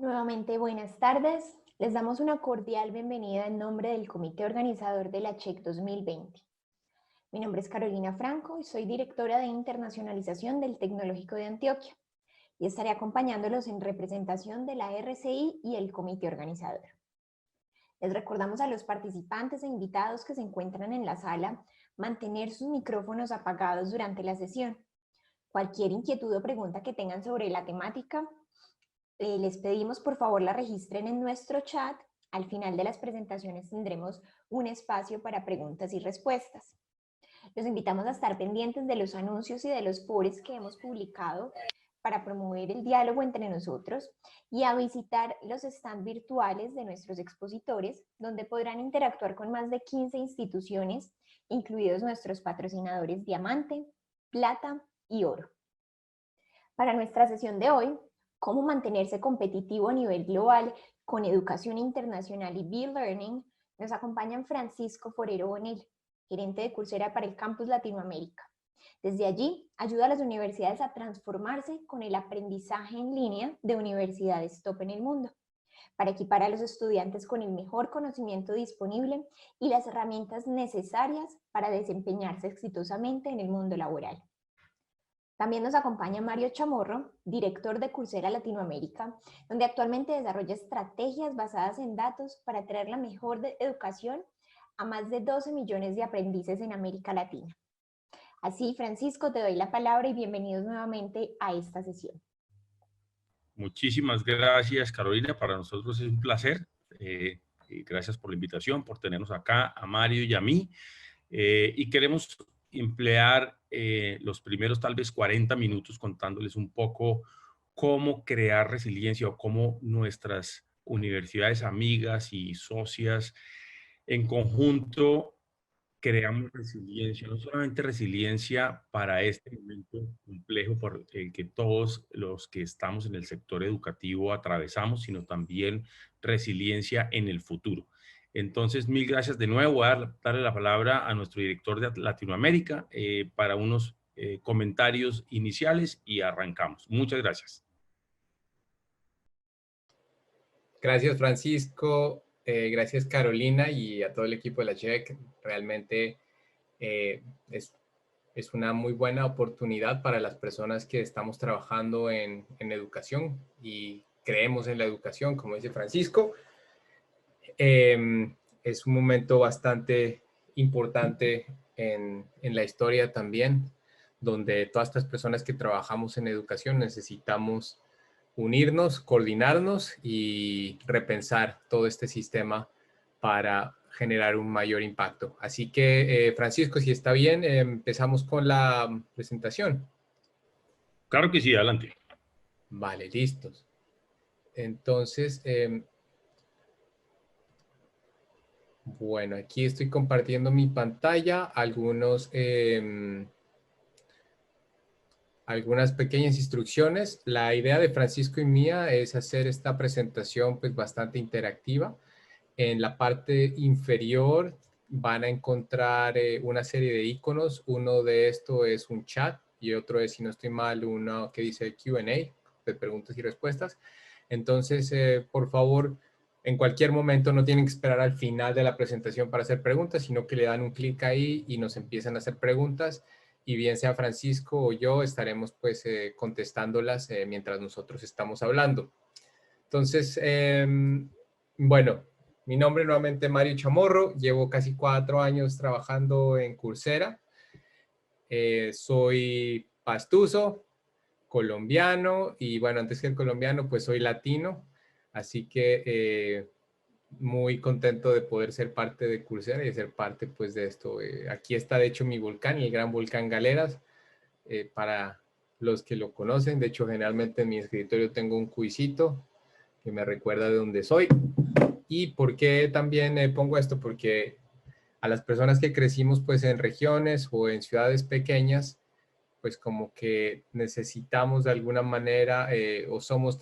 Nuevamente, buenas tardes. Les damos una cordial bienvenida en nombre del comité organizador de la CHEC 2020. Mi nombre es Carolina Franco y soy directora de internacionalización del Tecnológico de Antioquia y estaré acompañándolos en representación de la RCI y el comité organizador. Les recordamos a los participantes e invitados que se encuentran en la sala mantener sus micrófonos apagados durante la sesión. Cualquier inquietud o pregunta que tengan sobre la temática, les pedimos por favor la registren en nuestro chat. Al final de las presentaciones tendremos un espacio para preguntas y respuestas. Los invitamos a estar pendientes de los anuncios y de los posts que hemos publicado para promover el diálogo entre nosotros y a visitar los stands virtuales de nuestros expositores, donde podrán interactuar con más de 15 instituciones, incluidos nuestros patrocinadores Diamante, Plata y Oro. Para nuestra sesión de hoy, cómo mantenerse competitivo a nivel global con educación internacional y B-Learning, nos acompañan Francisco Forero Bonel, gerente de Coursera para el Campus Latinoamérica. Desde allí, ayuda a las universidades a transformarse con el aprendizaje en línea de universidades top en el mundo, para equipar a los estudiantes con el mejor conocimiento disponible y las herramientas necesarias para desempeñarse exitosamente en el mundo laboral. También nos acompaña Mario Chamorro, director de Coursera Latinoamérica, donde actualmente desarrolla estrategias basadas en datos para traer la mejor educación a más de 12 millones de aprendices en América Latina. Así, Francisco, te doy la palabra y bienvenidos nuevamente a esta sesión. Muchísimas gracias, Carolina. Para nosotros es un placer. Gracias por la invitación, por tenernos acá, a Mario y a mí. Y queremos emplear los primeros tal vez 40 minutos contándoles un poco cómo crear resiliencia o cómo nuestras universidades amigas y socias en conjunto creamos resiliencia, no solamente resiliencia para este momento complejo por el que todos los que estamos en el sector educativo atravesamos, sino también resiliencia en el futuro. Entonces, mil gracias de nuevo. Voy a darle la palabra a nuestro director de Latinoamérica para unos comentarios iniciales y arrancamos. Muchas gracias. Gracias, Francisco. Gracias, Carolina, y a todo el equipo de la CHEC. Realmente es una muy buena oportunidad para las personas que estamos trabajando en educación y creemos en la educación, como dice Francisco. Es un momento bastante importante en la historia también, donde todas estas personas que trabajamos en educación necesitamos unirnos, coordinarnos y repensar todo este sistema para generar un mayor impacto. Así que, Francisco, si está bien, empezamos con la presentación. Claro que sí, adelante. Vale, listos. Entonces, bueno, aquí estoy compartiendo mi pantalla, algunas pequeñas instrucciones. La idea de Francisco y mía es hacer esta presentación pues bastante interactiva. En la parte inferior van a encontrar una serie de iconos. Uno de estos es un chat y otro es, si no estoy mal, uno que dice Q&A, de preguntas y respuestas. Entonces, por favor, en cualquier momento no tienen que esperar al final de la presentación para hacer preguntas, sino que le dan un clic ahí y nos empiezan a hacer preguntas. Y bien sea Francisco o yo, estaremos pues contestándolas mientras nosotros estamos hablando. Entonces, bueno, mi nombre nuevamente es Mario Chamorro, llevo casi 4 años trabajando en Coursera. Soy pastuso, colombiano y bueno, antes que el colombiano pues soy latino, así que muy contento de poder ser parte de Coursera y de ser parte pues de esto. Aquí está de hecho mi volcán, el Gran Volcán Galeras, para los que lo conocen. De hecho, generalmente en mi escritorio tengo un cuisito que me recuerda de dónde soy. ¿Y por qué también pongo esto? Porque a las personas que crecimos pues en regiones o en ciudades pequeñas, pues como que necesitamos de alguna manera o somos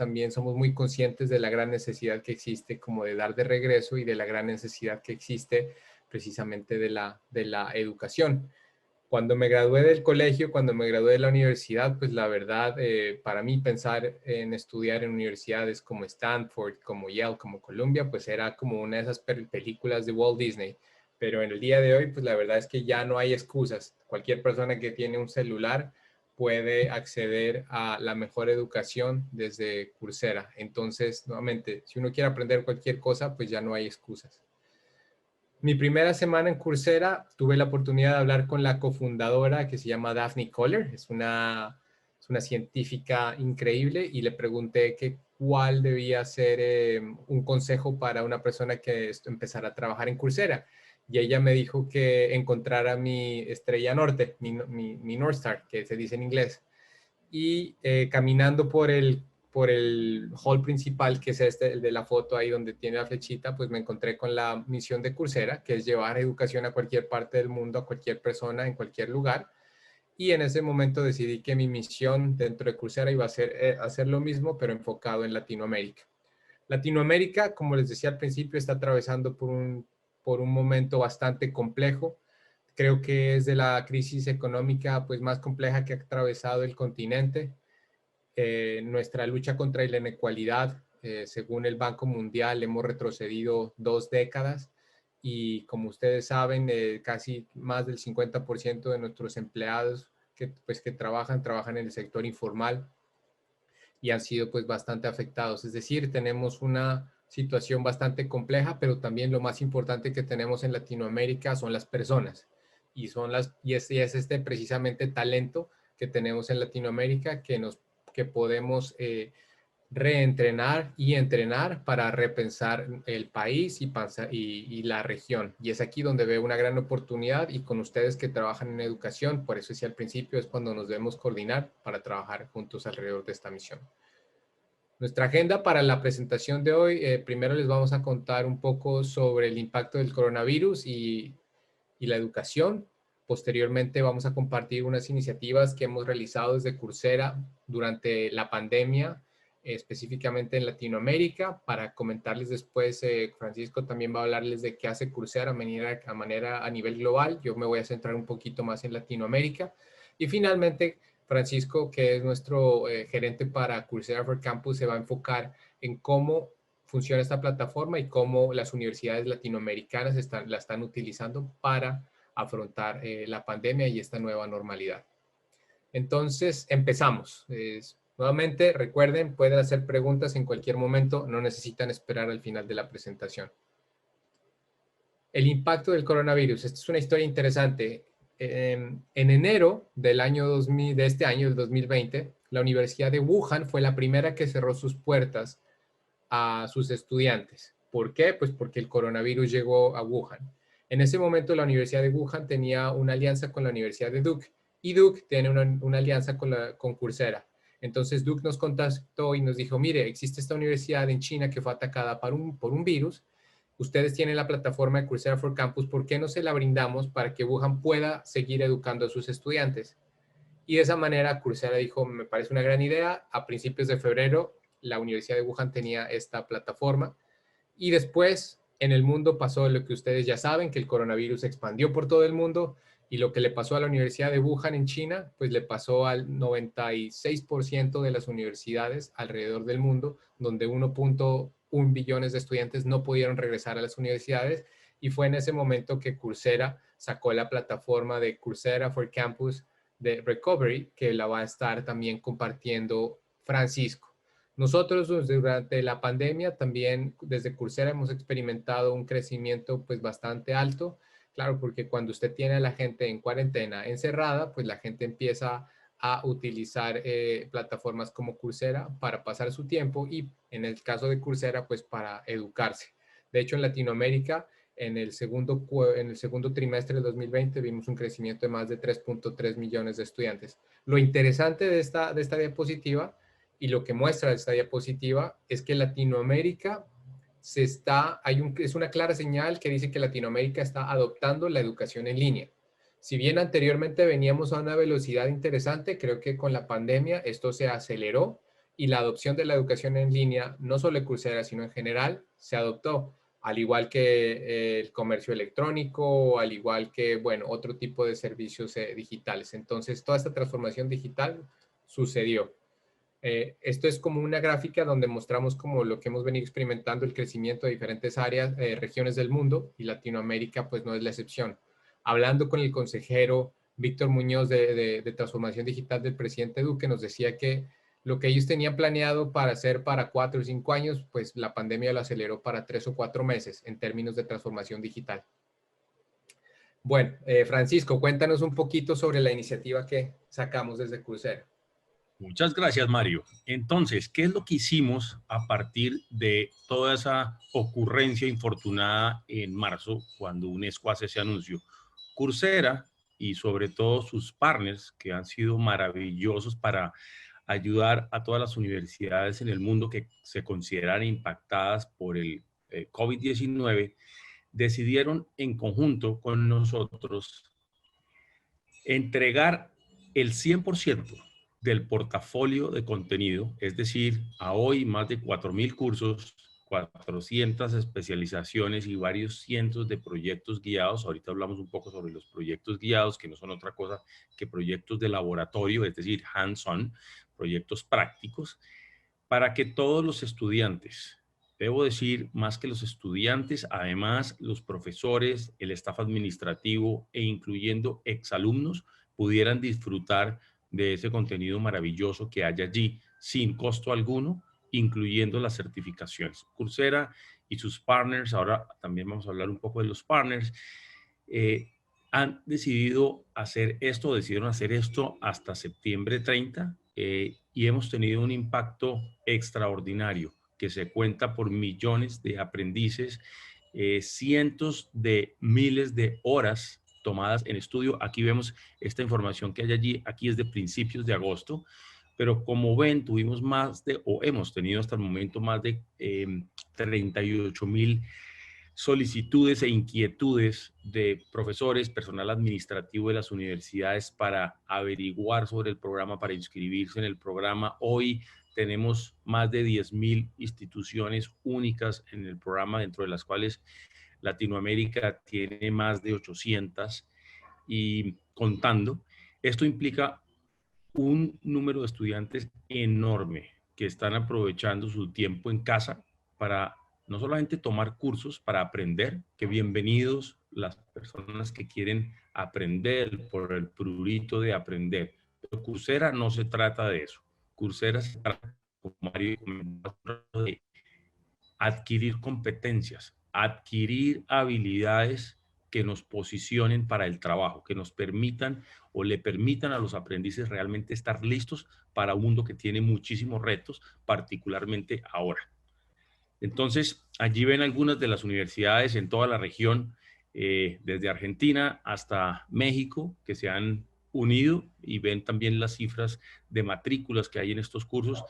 muy conscientes de la gran necesidad que existe como de dar de regreso y de la gran necesidad que existe precisamente de la educación. Cuando me gradué del colegio, cuando me gradué de la universidad, pues la verdad, para mí pensar en estudiar en universidades como Stanford, como Yale, como Columbia, pues era como una de esas películas de Walt Disney. Pero en el día de hoy, pues la verdad es que ya no hay excusas. Cualquier persona que tiene un celular puede acceder a la mejor educación desde Coursera. Entonces, nuevamente, si uno quiere aprender cualquier cosa, pues ya no hay excusas. Mi primera semana en Coursera tuve la oportunidad de hablar con la cofundadora que se llama Daphne Koller. Es una científica increíble y le pregunté que cuál debía ser un consejo para una persona que empezara a trabajar en Coursera. Y ella me dijo que encontrara mi estrella norte, mi North Star, que se dice en inglés. Y caminando por el hall principal, que es este, el de la foto ahí donde tiene la flechita, pues me encontré con la misión de Coursera, que es llevar educación a cualquier parte del mundo, a cualquier persona, en cualquier lugar. Y en ese momento decidí que mi misión dentro de Coursera iba a ser hacer lo mismo, pero enfocado en Latinoamérica. Latinoamérica, como les decía al principio, está atravesando por un momento bastante complejo. Creo que es de la crisis económica pues, más compleja que ha atravesado el continente. Nuestra lucha contra la inequalidad, según el Banco Mundial, hemos retrocedido 2 décadas y como ustedes saben, casi más del 50% de nuestros empleados que trabajan en el sector informal y han sido pues bastante afectados. Es decir, tenemos una situación bastante compleja, pero también lo más importante que tenemos en Latinoamérica son las personas y es este precisamente talento que tenemos en Latinoamérica que podemos reentrenar y entrenar para repensar el país y la región. Y es aquí donde veo una gran oportunidad y con ustedes que trabajan en educación, por eso decía al principio, es cuando nos debemos coordinar para trabajar juntos alrededor de esta misión. Nuestra agenda para la presentación de hoy, primero les vamos a contar un poco sobre el impacto del coronavirus y la educación. Posteriormente vamos a compartir unas iniciativas que hemos realizado desde Coursera durante la pandemia, específicamente en Latinoamérica. Para comentarles después, Francisco también va a hablarles de qué hace Coursera a nivel global. Yo me voy a centrar un poquito más en Latinoamérica. Y finalmente, Francisco, que es nuestro gerente para Coursera for Campus, se va a enfocar en cómo funciona esta plataforma y cómo las universidades latinoamericanas la están utilizando para afrontar la pandemia y esta nueva normalidad. Entonces, empezamos. Nuevamente, recuerden, pueden hacer preguntas en cualquier momento, no necesitan esperar al final de la presentación. El impacto del coronavirus. Esta es una historia interesante. En enero del año 2000, de este año, del 2020, la Universidad de Wuhan fue la primera que cerró sus puertas a sus estudiantes. ¿Por qué? Pues porque el coronavirus llegó a Wuhan. En ese momento la Universidad de Wuhan tenía una alianza con la Universidad de Duke y Duke tiene una alianza con Coursera. Entonces Duke nos contactó y nos dijo, mire, existe esta universidad en China que fue atacada por un virus. Ustedes tienen la plataforma de Coursera for Campus, ¿por qué no se la brindamos para que Wuhan pueda seguir educando a sus estudiantes? Y de esa manera Coursera dijo, me parece una gran idea. A principios de febrero la Universidad de Wuhan tenía esta plataforma y después en el mundo pasó lo que ustedes ya saben, que el coronavirus se expandió por todo el mundo y lo que le pasó a la Universidad de Wuhan en China, pues le pasó al 96% de las universidades alrededor del mundo, donde 1.1 billones de estudiantes no pudieron regresar a las universidades y fue en ese momento que Coursera sacó la plataforma de Coursera for Campus de Recovery, que la va a estar también compartiendo Francisco. Nosotros durante la pandemia también desde Coursera hemos experimentado un crecimiento pues bastante alto, claro, porque cuando usted tiene a la gente en cuarentena encerrada, pues la gente empieza a utilizar plataformas como Coursera para pasar su tiempo y en el caso de Coursera pues para educarse. De hecho en Latinoamérica en el segundo trimestre de 2020 vimos un crecimiento de más de 3.3 millones de estudiantes. Lo interesante de esta diapositiva y lo que muestra esta diapositiva es que Latinoamérica es una clara señal que dice que Latinoamérica está adoptando la educación en línea. Si bien anteriormente veníamos a una velocidad interesante, creo que con la pandemia esto se aceleró y la adopción de la educación en línea, no solo de Coursera, sino en general, se adoptó. al igual que el comercio electrónico, al igual que, bueno, otro tipo de servicios digitales. Entonces, toda esta transformación digital sucedió. Esto es como una gráfica donde mostramos como lo que hemos venido experimentando, el crecimiento de diferentes áreas, regiones del mundo, y Latinoamérica pues no es la excepción. Hablando con el consejero Víctor Muñoz de Transformación Digital del presidente Duque, nos decía que lo que ellos tenían planeado para hacer para 4 o 5 años, pues la pandemia lo aceleró para 3 o 4 meses en términos de transformación digital. Bueno, Francisco, cuéntanos un poquito sobre la iniciativa que sacamos desde Coursera. Muchas gracias, Mario. Entonces, ¿qué es lo que hicimos a partir de toda esa ocurrencia infortunada en marzo, cuando UNESCO hace ese anuncio? Coursera y sobre todo sus partners, que han sido maravillosos para ayudar a todas las universidades en el mundo que se consideran impactadas por el COVID-19, decidieron en conjunto con nosotros entregar el 100% del portafolio de contenido, es decir, a hoy más de 4.000 cursos, 400 especializaciones y varios cientos de proyectos guiados. Ahorita hablamos un poco sobre los proyectos guiados, que no son otra cosa que proyectos de laboratorio, es decir, hands-on, proyectos prácticos, para que todos los estudiantes, debo decir, más que los estudiantes, además los profesores, el staff administrativo e incluyendo exalumnos, pudieran disfrutar de ese contenido maravilloso que hay allí sin costo alguno, incluyendo las certificaciones. Coursera y sus partners, ahora también vamos a hablar un poco de los partners, han decidido hacer esto, decidieron hacer esto hasta septiembre 30 y hemos tenido un impacto extraordinario que se cuenta por millones de aprendices, cientos de miles de horas tomadas en estudio. Aquí vemos esta información que hay allí, aquí es de principios de agosto, pero como ven, tuvimos hemos tenido hasta el momento más de 38,000 solicitudes e inquietudes de profesores, personal administrativo de las universidades para averiguar sobre el programa, para inscribirse en el programa. Hoy tenemos más de 10,000 instituciones únicas en el programa, dentro de las cuales Latinoamérica tiene más de 800 y contando. Esto implica un número de estudiantes enorme que están aprovechando su tiempo en casa para no solamente tomar cursos para aprender, que bienvenidos las personas que quieren aprender por el prurito de aprender. Pero Coursera no se trata de eso. Coursera se trata, como Mario comentó, de adquirir competencias, adquirir habilidades que nos posicionen para el trabajo, que nos permitan o le permitan a los aprendices realmente estar listos para un mundo que tiene muchísimos retos, particularmente ahora. Entonces, allí ven algunas de las universidades en toda la región, desde Argentina hasta México, que se han unido, y ven también las cifras de matrículas que hay en estos cursos.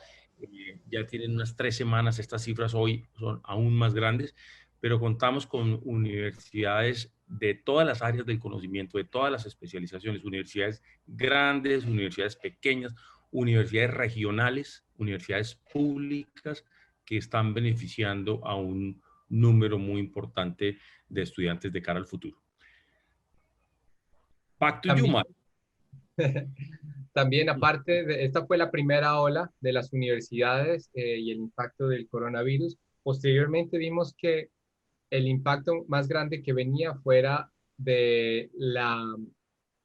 Ya tienen unas 3 semanas, estas cifras hoy son aún más grandes, pero contamos con universidades de todas las áreas del conocimiento, de todas las especializaciones, universidades grandes, universidades pequeñas, universidades regionales, universidades públicas, que están beneficiando a un número muy importante de estudiantes de cara al futuro. Back to you, Mark. También, aparte de esta fue la primera ola de las universidades y el impacto del coronavirus. Posteriormente vimos que el impacto más grande que venía fuera del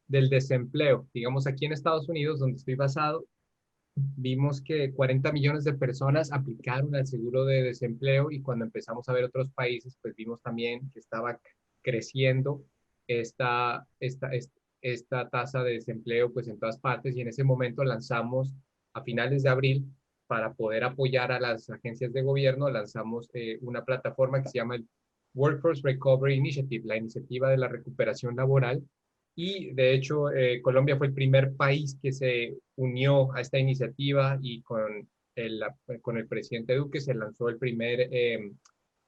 desempleo. Digamos, aquí en Estados Unidos, donde estoy basado, vimos que 40 millones de personas aplicaron al seguro de desempleo, y cuando empezamos a ver otros países, pues vimos también que estaba creciendo esta tasa de desempleo pues en todas partes, y en ese momento lanzamos a finales de abril, para poder apoyar a las agencias de gobierno, lanzamos una plataforma que se llama el Workforce Recovery Initiative, la iniciativa de la recuperación laboral. Y de hecho, Colombia fue el primer país que se unió a esta iniciativa, y con el presidente Duque se lanzó el primer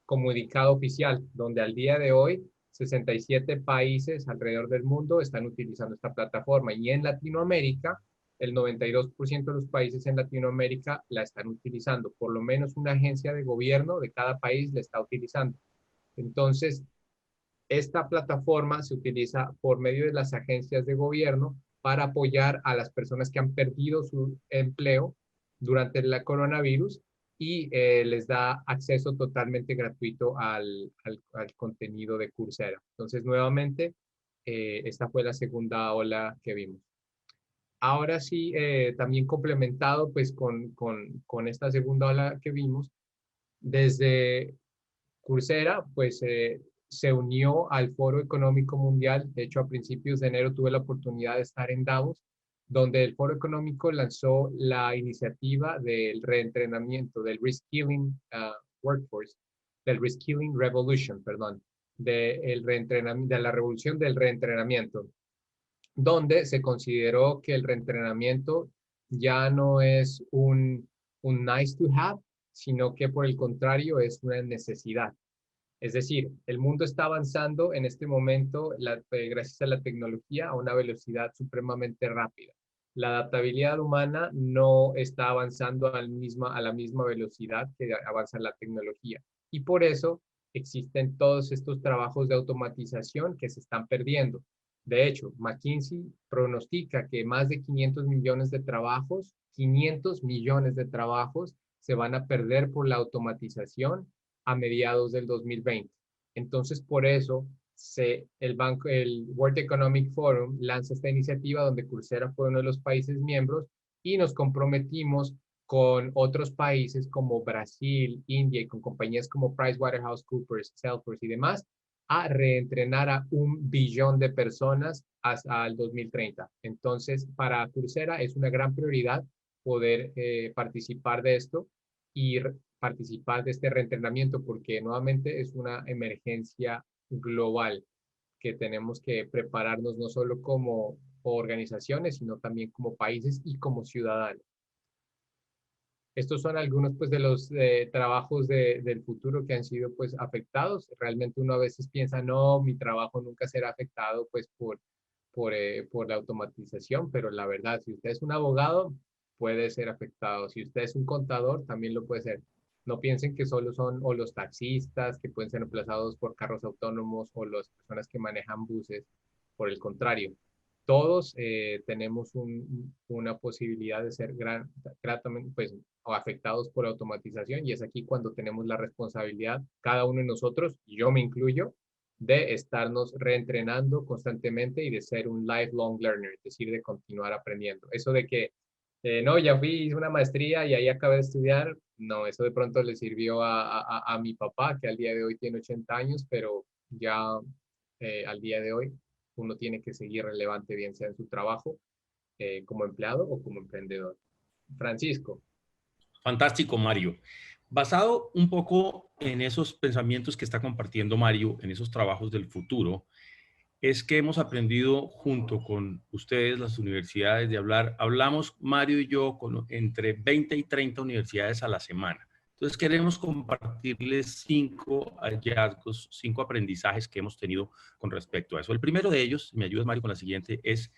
comunicado oficial, donde al día de hoy 67 países alrededor del mundo están utilizando esta plataforma, y en Latinoamérica el 92% de los países en Latinoamérica la están utilizando. Por lo menos una agencia de gobierno de cada país la está utilizando. Entonces, esta plataforma se utiliza por medio de las agencias de gobierno para apoyar a las personas que han perdido su empleo durante el coronavirus y les da acceso totalmente gratuito al contenido de Coursera. Entonces, nuevamente, esta fue la segunda ola que vimos. Ahora sí, también complementado pues con esta segunda ola que vimos, desde Coursera pues se unió al Foro Económico Mundial. De hecho, a principios de enero tuve la oportunidad de estar en Davos, donde el Foro Económico lanzó la iniciativa del reentrenamiento, del Reskilling Workforce, del Reskilling Revolution, perdón, de la revolución del reentrenamiento, donde se consideró que el reentrenamiento ya no es un nice to have, sino que por el contrario es una necesidad. Es decir, el mundo está avanzando en este momento, gracias a la tecnología, a una velocidad supremamente rápida. La adaptabilidad humana no está avanzando a la misma velocidad que avanza la tecnología. Y por eso existen todos estos trabajos de automatización que se están perdiendo. De hecho, McKinsey pronostica que más de 500 millones de trabajos, 500 millones de trabajos se van a perder por la automatización a mediados del 2020. Entonces, por eso el World Economic Forum lanza esta iniciativa donde Coursera fue uno de los países miembros y nos comprometimos con otros países como Brasil, India y con compañías como PricewaterhouseCoopers, Salesforce y demás a reentrenar a 1 billón de personas hasta el 2030. Entonces, para Coursera es una gran prioridad poder participar de esto y participar de este reentrenamiento porque nuevamente es una emergencia global que tenemos que prepararnos no solo como organizaciones, sino también como países y como ciudadanos. Estos son algunos pues, de los trabajos del futuro que han sido pues, afectados. Realmente uno a veces piensa, no, mi trabajo nunca será afectado pues, por la automatización, pero la verdad, si usted es un abogado, puede ser afectado. Si usted es un contador, también lo puede ser. No piensen que solo son o los taxistas que pueden ser reemplazados por carros autónomos o las personas que manejan buses. Por el contrario, todos tenemos una posibilidad de ser gratamente, pues, o afectados por automatización y es aquí cuando tenemos la responsabilidad, cada uno de nosotros, y yo me incluyo, de estarnos reentrenando constantemente y de ser un lifelong learner, es decir, de continuar aprendiendo. Eso de que, no, ya fui, hice una maestría y ahí acabé de estudiar, no, eso de pronto le sirvió a mi papá, que al día de hoy tiene 80 años, pero ya al día de hoy uno tiene que seguir relevante, bien sea en su trabajo como empleado o como emprendedor. Francisco. Fantástico, Mario. Basado un poco en esos pensamientos que está compartiendo Mario, en esos trabajos del futuro, es que hemos aprendido junto con ustedes, las universidades, hablamos Mario y yo con entre 20 y 30 universidades a la semana. Entonces queremos compartirles 5 hallazgos, 5 aprendizajes que hemos tenido con respecto a eso. El primero de ellos, me ayudas Mario con la siguiente, es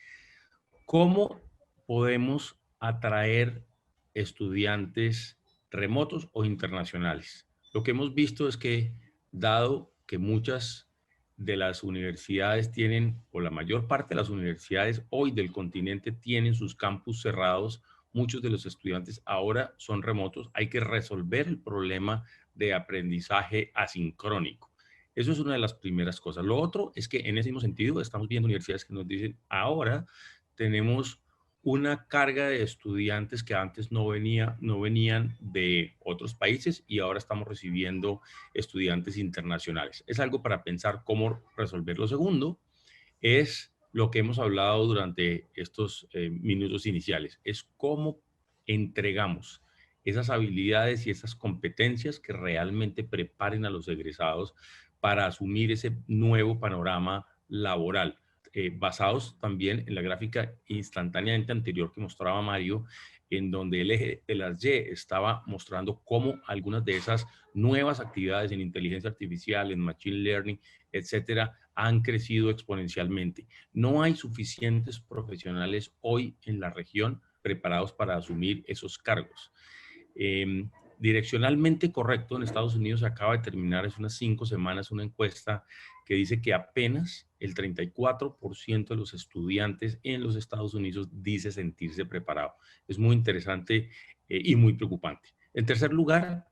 cómo podemos atraer estudiantes remotos o internacionales. Lo que hemos visto es que, dado que muchas de las universidades tienen, o la mayor parte de las universidades hoy del continente tienen sus campus cerrados, muchos de los estudiantes ahora son remotos, hay que resolver el problema de aprendizaje asincrónico. Eso es una de las primeras cosas. Lo otro es que en ese mismo sentido estamos viendo universidades que nos dicen, ahora tenemos una carga de estudiantes que antes no venían de otros países y ahora estamos recibiendo estudiantes internacionales. Es algo para pensar cómo resolver. Lo segundo es lo que hemos hablado durante estos minutos iniciales, es cómo entregamos esas habilidades y esas competencias que realmente preparen a los egresados para asumir ese nuevo panorama laboral. Basados también en la gráfica instantáneamente anterior que mostraba Mario, en donde el eje de las Y estaba mostrando cómo algunas de esas nuevas actividades en inteligencia artificial, en machine learning, etcétera, han crecido exponencialmente. No hay suficientes profesionales hoy en la región preparados para asumir esos cargos. direccionalmente correcto. En Estados Unidos acaba de terminar hace unas 5 semanas una encuesta que dice que apenas el 34% de los estudiantes en los Estados Unidos dice sentirse preparado. Es muy interesante y muy preocupante. En tercer lugar,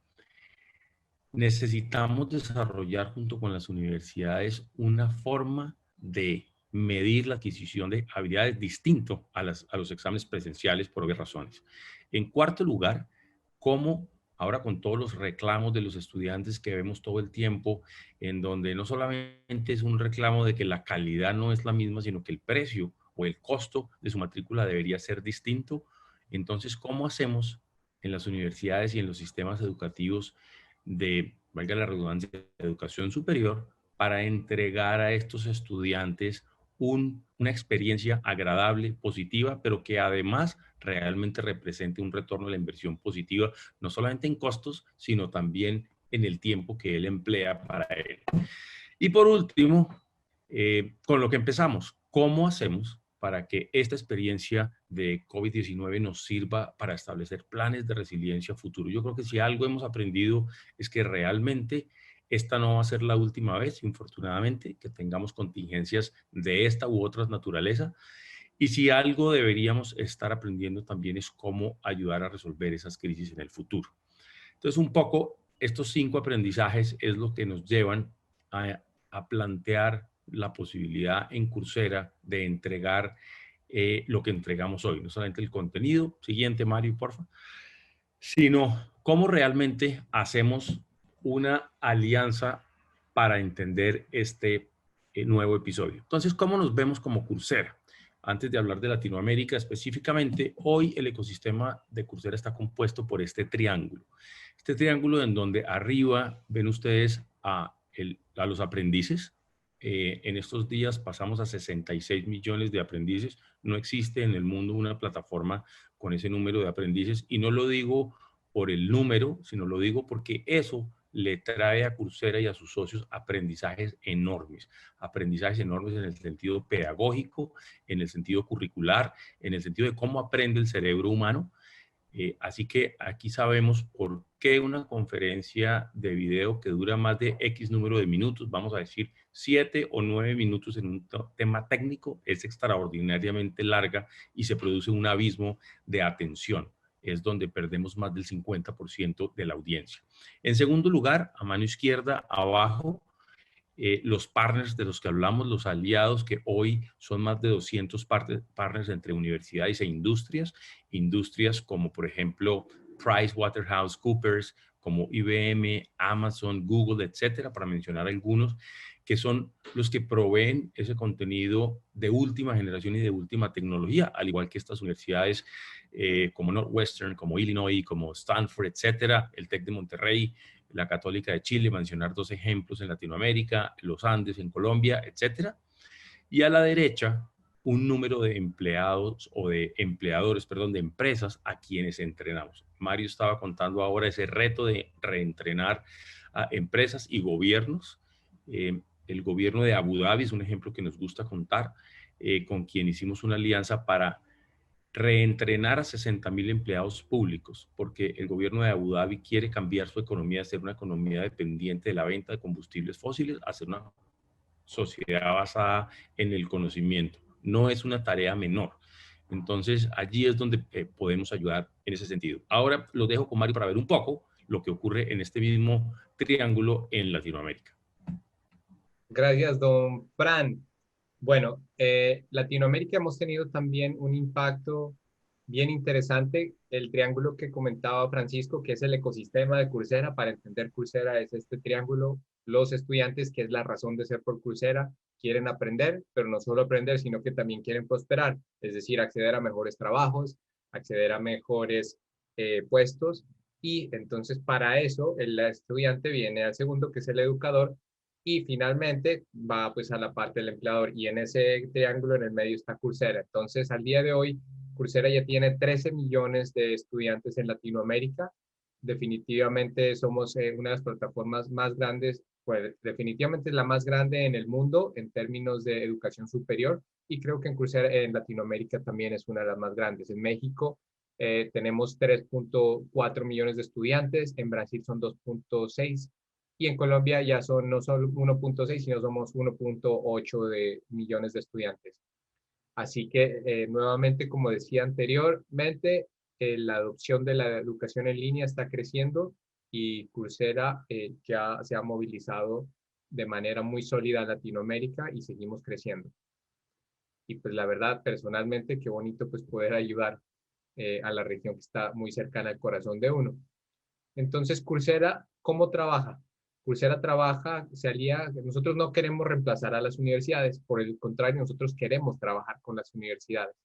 necesitamos desarrollar junto con las universidades una forma de medir la adquisición de habilidades distinto a los exámenes presenciales por obvias razones. En cuarto lugar, cómo ahora con todos los reclamos de los estudiantes que vemos todo el tiempo, en donde no solamente es un reclamo de que la calidad no es la misma, sino que el precio o el costo de su matrícula debería ser distinto. Entonces, ¿cómo hacemos en las universidades y en los sistemas educativos de, valga la redundancia, de educación superior para entregar a estos estudiantes una experiencia agradable, positiva, pero que además realmente represente un retorno de la inversión positiva, no solamente en costos, sino también en el tiempo que él emplea para él? Y por último, con lo que empezamos, ¿cómo hacemos para que esta experiencia de COVID-19 nos sirva para establecer planes de resiliencia futuro? Yo creo que si algo hemos aprendido es que realmente esta no va a ser la última vez, infortunadamente, que tengamos contingencias de esta u otras naturaleza. Y si algo deberíamos estar aprendiendo también es cómo ayudar a resolver esas crisis en el futuro. Entonces, un poco estos 5 aprendizajes es lo que nos llevan a plantear la posibilidad en Coursera de entregar lo que entregamos hoy. No solamente el contenido, siguiente Mario, porfa, sino cómo realmente hacemos una alianza para entender este nuevo episodio. Entonces, ¿cómo nos vemos como Coursera? Antes de hablar de Latinoamérica específicamente, hoy el ecosistema de Coursera está compuesto por este triángulo. Este triángulo en donde arriba ven ustedes a los aprendices. En estos días pasamos a 66 millones de aprendices. No existe en el mundo una plataforma con ese número de aprendices, y no lo digo por el número, sino lo digo porque eso le trae a Coursera y a sus socios aprendizajes enormes en el sentido pedagógico, en el sentido curricular, en el sentido de cómo aprende el cerebro humano. Así que aquí sabemos por qué una conferencia de video que dura más de X número de minutos, vamos a decir 7 o 9 minutos en un tema técnico, es extraordinariamente larga y se produce un abismo de atención. Es donde perdemos más del 50% de la audiencia. En segundo lugar, a mano izquierda, abajo, los partners de los que hablamos, los aliados que hoy son más de 200 partners entre universidades e industrias como por ejemplo PricewaterhouseCoopers, como IBM, Amazon, Google, etcétera, para mencionar algunos, que son los que proveen ese contenido de última generación y de última tecnología, al igual que estas universidades como Northwestern, como Illinois, como Stanford, etcétera, el TEC de Monterrey, la Católica de Chile, mencionar 2 ejemplos en Latinoamérica, los Andes en Colombia, etcétera. Y a la derecha, un número de empleados o de empleadores, perdón, de empresas a quienes entrenamos. Mario estaba contando ahora ese reto de reentrenar a empresas y gobiernos. El gobierno de Abu Dhabi es un ejemplo que nos gusta contar, con quien hicimos una alianza para reentrenar a 60,000 empleados públicos, porque el gobierno de Abu Dhabi quiere cambiar su economía de ser una economía dependiente de la venta de combustibles fósiles a ser una sociedad basada en el conocimiento. No es una tarea menor. Entonces, allí es donde podemos ayudar en ese sentido. Ahora lo dejo con Mario para ver un poco lo que ocurre en este mismo triángulo en Latinoamérica. Gracias, don Fran. Bueno, Latinoamérica hemos tenido también un impacto bien interesante. El triángulo que comentaba Francisco, que es el ecosistema de Coursera, para entender Coursera es este triángulo. Los estudiantes, que es la razón de ser por Coursera, quieren aprender, pero no solo aprender, sino que también quieren prosperar, es decir, acceder a mejores trabajos, acceder a mejores puestos. Y entonces para eso el estudiante viene al segundo, que es el educador, y finalmente va pues a la parte del empleador, y en ese triángulo en el medio está Coursera. Entonces al día de hoy Coursera ya tiene 13 millones de estudiantes en Latinoamérica. Definitivamente somos una de las plataformas más grandes, pues definitivamente es la más grande en el mundo en términos de educación superior, y creo que en Coursera en Latinoamérica también es una de las más grandes. En México Tenemos 3.4 millones de estudiantes, en Brasil son 2.6 y en Colombia ya son no solo 1.6, sino somos 1.8 de millones de estudiantes. Así que, nuevamente, como decía anteriormente, la adopción de la educación en línea está creciendo y Coursera ya se ha movilizado de manera muy sólida en Latinoamérica y seguimos creciendo. Y pues la verdad, personalmente, qué bonito pues poder ayudar a la región que está muy cercana al corazón de uno. Entonces, Coursera, ¿cómo trabaja? Coursera trabaja, nosotros no queremos reemplazar a las universidades, por el contrario, nosotros queremos trabajar con las universidades.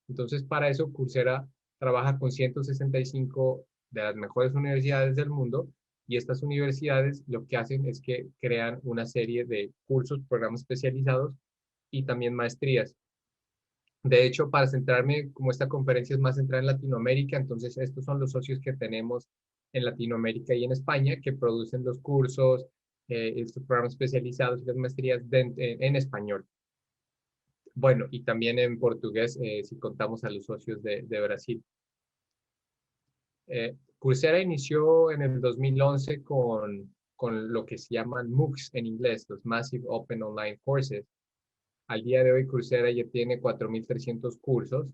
Entonces, para eso, Coursera trabaja con 165 de las mejores universidades del mundo y estas universidades lo que hacen es que crean una serie de cursos, programas especializados y también maestrías. De hecho, para centrarme, como esta conferencia es más centrada en Latinoamérica, entonces estos son los socios que tenemos en Latinoamérica y en España que producen los cursos, estos programas especializados y las maestrías en español. Bueno, y también en portugués, si contamos a los socios de Brasil. Coursera inició en el 2011 con lo que se llaman MOOCs en inglés, los Massive Open Online Courses. Al día de hoy, Coursera ya tiene 4.300 cursos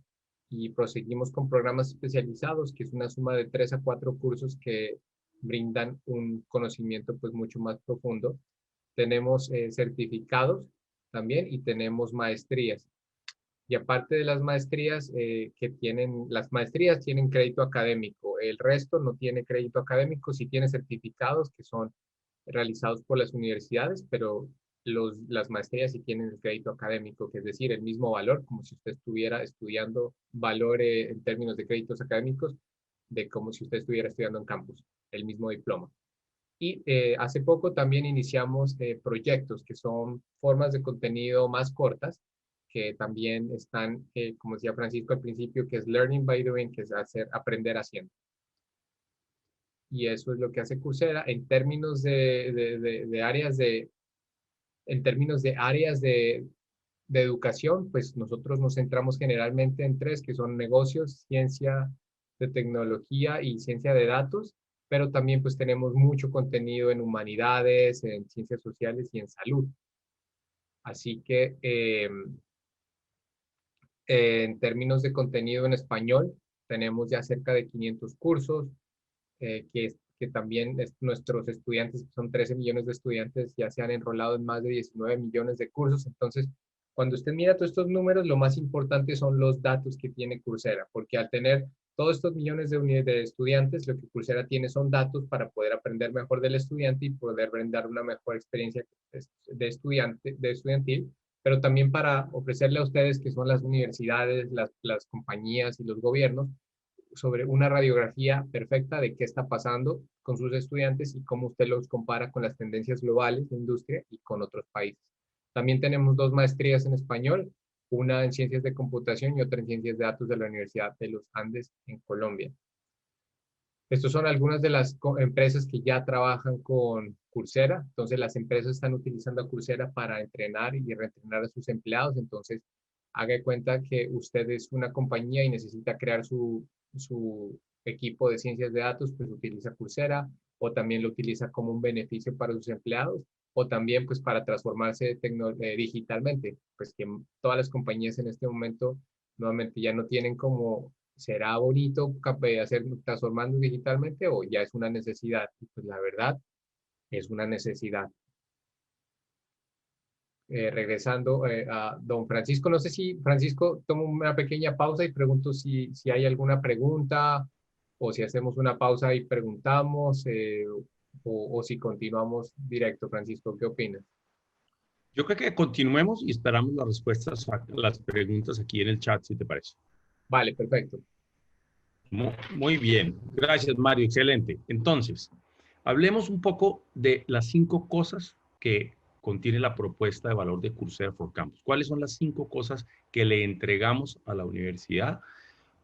y proseguimos con programas especializados, que es una suma de 3 a 4 cursos que brindan un conocimiento pues mucho más profundo. Tenemos certificados también y tenemos maestrías. Y aparte de las maestrías, las maestrías tienen crédito académico, el resto no tiene crédito académico, sí tiene certificados que son realizados por las universidades, pero las maestrías sí tienen el crédito académico, que es decir, el mismo valor, como si usted estuviera estudiando valor en términos de créditos académicos, de como si usted estuviera estudiando en campus, el mismo diploma. Y hace poco también iniciamos proyectos que son formas de contenido más cortas, que también están, como decía Francisco al principio, que es Learning by Doing, que es aprender haciendo. Y eso es lo que hace Coursera en términos de áreas de educación, pues nosotros nos centramos generalmente en 3, que son negocios, ciencia de tecnología y ciencia de datos, pero también pues tenemos mucho contenido en humanidades, en ciencias sociales y en salud. Así que en términos de contenido en español, tenemos ya cerca de 500 cursos, que también nuestros estudiantes, que son 13 millones de estudiantes, ya se han enrolado en más de 19 millones de cursos. Entonces, cuando usted mira todos estos números, lo más importante son los datos que tiene Coursera, porque al tener todos estos millones de estudiantes, lo que Coursera tiene son datos para poder aprender mejor del estudiante y poder brindar una mejor experiencia de estudiantil, pero también para ofrecerle a ustedes, que son las universidades, las compañías y los gobiernos, sobre una radiografía perfecta de qué está pasando con sus estudiantes y cómo usted los compara con las tendencias globales de industria y con otros países. También tenemos 2 maestrías en español, una en ciencias de computación y otra en ciencias de datos de la Universidad de los Andes en Colombia. Estas son algunas de las empresas que ya trabajan con Coursera. Entonces, las empresas están utilizando a Coursera para entrenar y reentrenar a sus empleados. Entonces, haga de cuenta que usted es una compañía y necesita crear su equipo de ciencias de datos, pues utiliza Coursera, o también lo utiliza como un beneficio para sus empleados, o también pues para transformarse digitalmente, pues que todas las compañías en este momento nuevamente ya no tienen como, ¿será bonito transformando digitalmente o ya es una necesidad? Y pues la verdad es una necesidad. Regresando a don Francisco, no sé si Francisco tomo una pequeña pausa y pregunto si hay alguna pregunta o si hacemos una pausa y preguntamos o si continuamos directo. Francisco, ¿qué opinas? Yo creo que continuemos y esperamos las respuestas a las preguntas aquí en el chat, si te parece. Vale, perfecto. Muy bien. Gracias, Mario. Excelente. Entonces, hablemos un poco de las 5 cosas que contiene la propuesta de valor de Coursera for Campus. ¿Cuáles son las 5 cosas que le entregamos a la universidad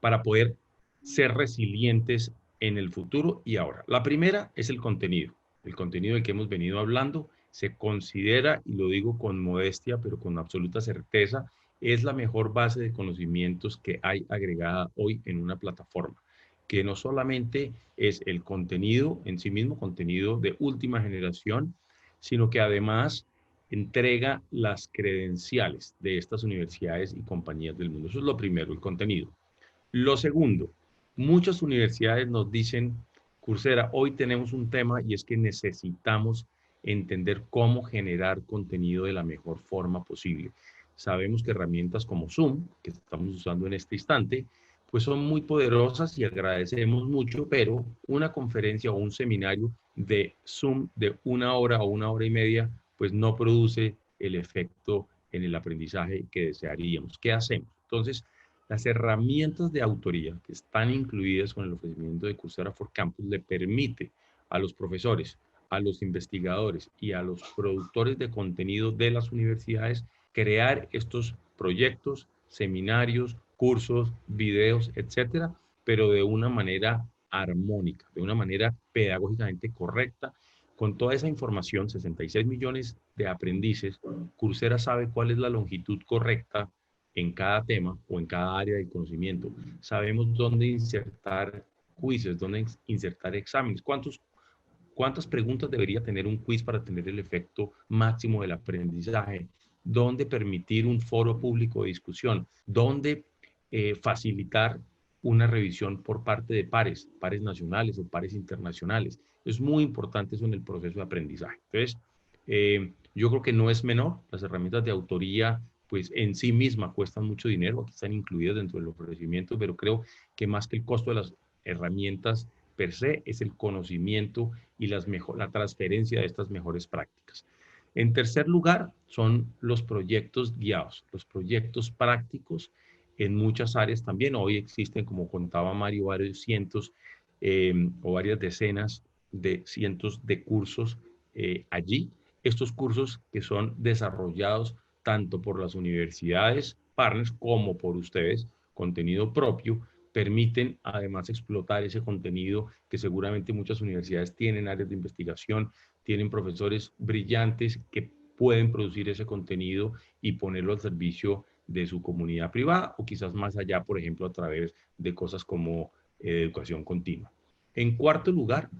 para poder ser resilientes en el futuro y ahora? La primera es el contenido. El contenido del que hemos venido hablando se considera, y lo digo con modestia, pero con absoluta certeza, es la mejor base de conocimientos que hay agregada hoy en una plataforma, que no solamente es el contenido en sí mismo, contenido de última generación, sino que además entrega las credenciales de estas universidades y compañías del mundo. Eso es lo primero, el contenido. Lo segundo, muchas universidades nos dicen, Coursera, hoy tenemos un tema y es que necesitamos entender cómo generar contenido de la mejor forma posible. Sabemos que herramientas como Zoom, que estamos usando en este instante, pues son muy poderosas y agradecemos mucho, pero una conferencia o un seminario de Zoom de 1 hora o 1 hora y media, pues no produce el efecto en el aprendizaje que desearíamos. ¿Qué hacemos? Entonces, las herramientas de autoría que están incluidas con el ofrecimiento de Coursera for Campus le permite a los profesores, a los investigadores y a los productores de contenido de las universidades crear estos proyectos, seminarios, cursos, videos, etcétera, pero de una manera armónica, de una manera pedagógicamente correcta. Con toda esa información, 66 millones de aprendices, Coursera sabe cuál es la longitud correcta en cada tema o en cada área del conocimiento. Sabemos dónde insertar quizzes, dónde insertar exámenes, cuántas preguntas debería tener un quiz para tener el efecto máximo del aprendizaje, dónde permitir un foro público de discusión, dónde facilitar una revisión por parte de pares nacionales o pares internacionales. Es muy importante eso en el proceso de aprendizaje. Entonces, yo creo que no es menor. Las herramientas de autoría, pues en sí misma cuestan mucho dinero. Aquí están incluidas dentro del ofrecimiento, pero creo que más que el costo de las herramientas per se, es el conocimiento y la transferencia de estas mejores prácticas. En tercer lugar, son los proyectos guiados, los proyectos prácticos en muchas áreas también. Hoy existen, como contaba Mario, varios cientos o varias decenas de cientos de cursos allí. Estos cursos que son desarrollados tanto por las universidades partners como por ustedes, contenido propio, permiten además explotar ese contenido que seguramente muchas universidades tienen áreas de investigación, tienen profesores brillantes que pueden producir ese contenido y ponerlo al servicio de su comunidad privada o quizás más allá, por ejemplo, a través de cosas como educación continua. En cuarto lugar,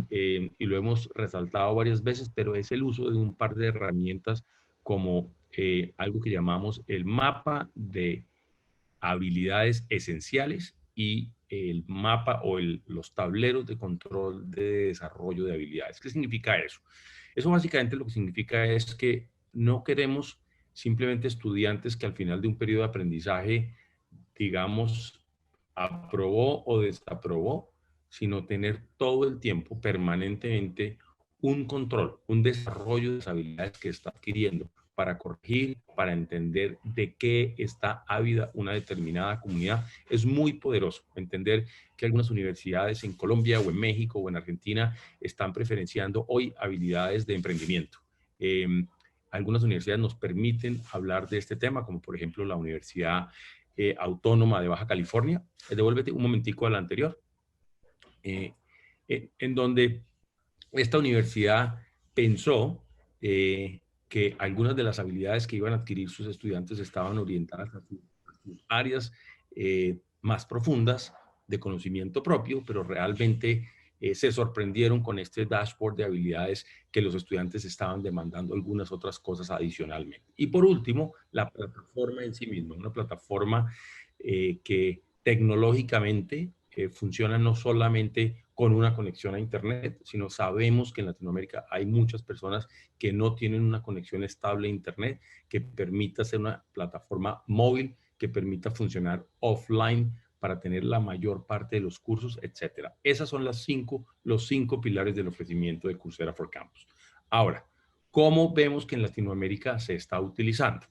y lo hemos resaltado varias veces, pero es el uso de un par de herramientas como algo que llamamos el mapa de habilidades esenciales y el mapa o los tableros de control de desarrollo de habilidades. ¿Qué significa eso? Eso básicamente lo que significa es que no queremos simplemente estudiantes que al final de un periodo de aprendizaje, digamos, aprobó o desaprobó, sino tener todo el tiempo, permanentemente, un control, un desarrollo de las habilidades que está adquiriendo para corregir, para entender de qué está ávida una determinada comunidad. Es muy poderoso entender que algunas universidades en Colombia o en México o en Argentina están preferenciando hoy habilidades de emprendimiento. Algunas universidades nos permiten hablar de este tema, como por ejemplo la Universidad Autónoma de Baja California. Devuélvete un momentico a la anterior. En donde esta universidad pensó que algunas de las habilidades que iban a adquirir sus estudiantes estaban orientadas a sus áreas más profundas de conocimiento propio, pero realmente se sorprendieron con este dashboard de habilidades que los estudiantes estaban demandando algunas otras cosas adicionalmente. Y por último, la plataforma en sí misma, una plataforma que tecnológicamente funciona no solamente con una conexión a Internet, sino sabemos que en Latinoamérica hay muchas personas que no tienen una conexión estable a Internet que permita ser una plataforma móvil, que permita funcionar offline para tener la mayor parte de los cursos, etcétera. Esas son los 5 pilares del ofrecimiento de Coursera for Campus. Ahora, ¿cómo vemos que en Latinoamérica se está utilizando?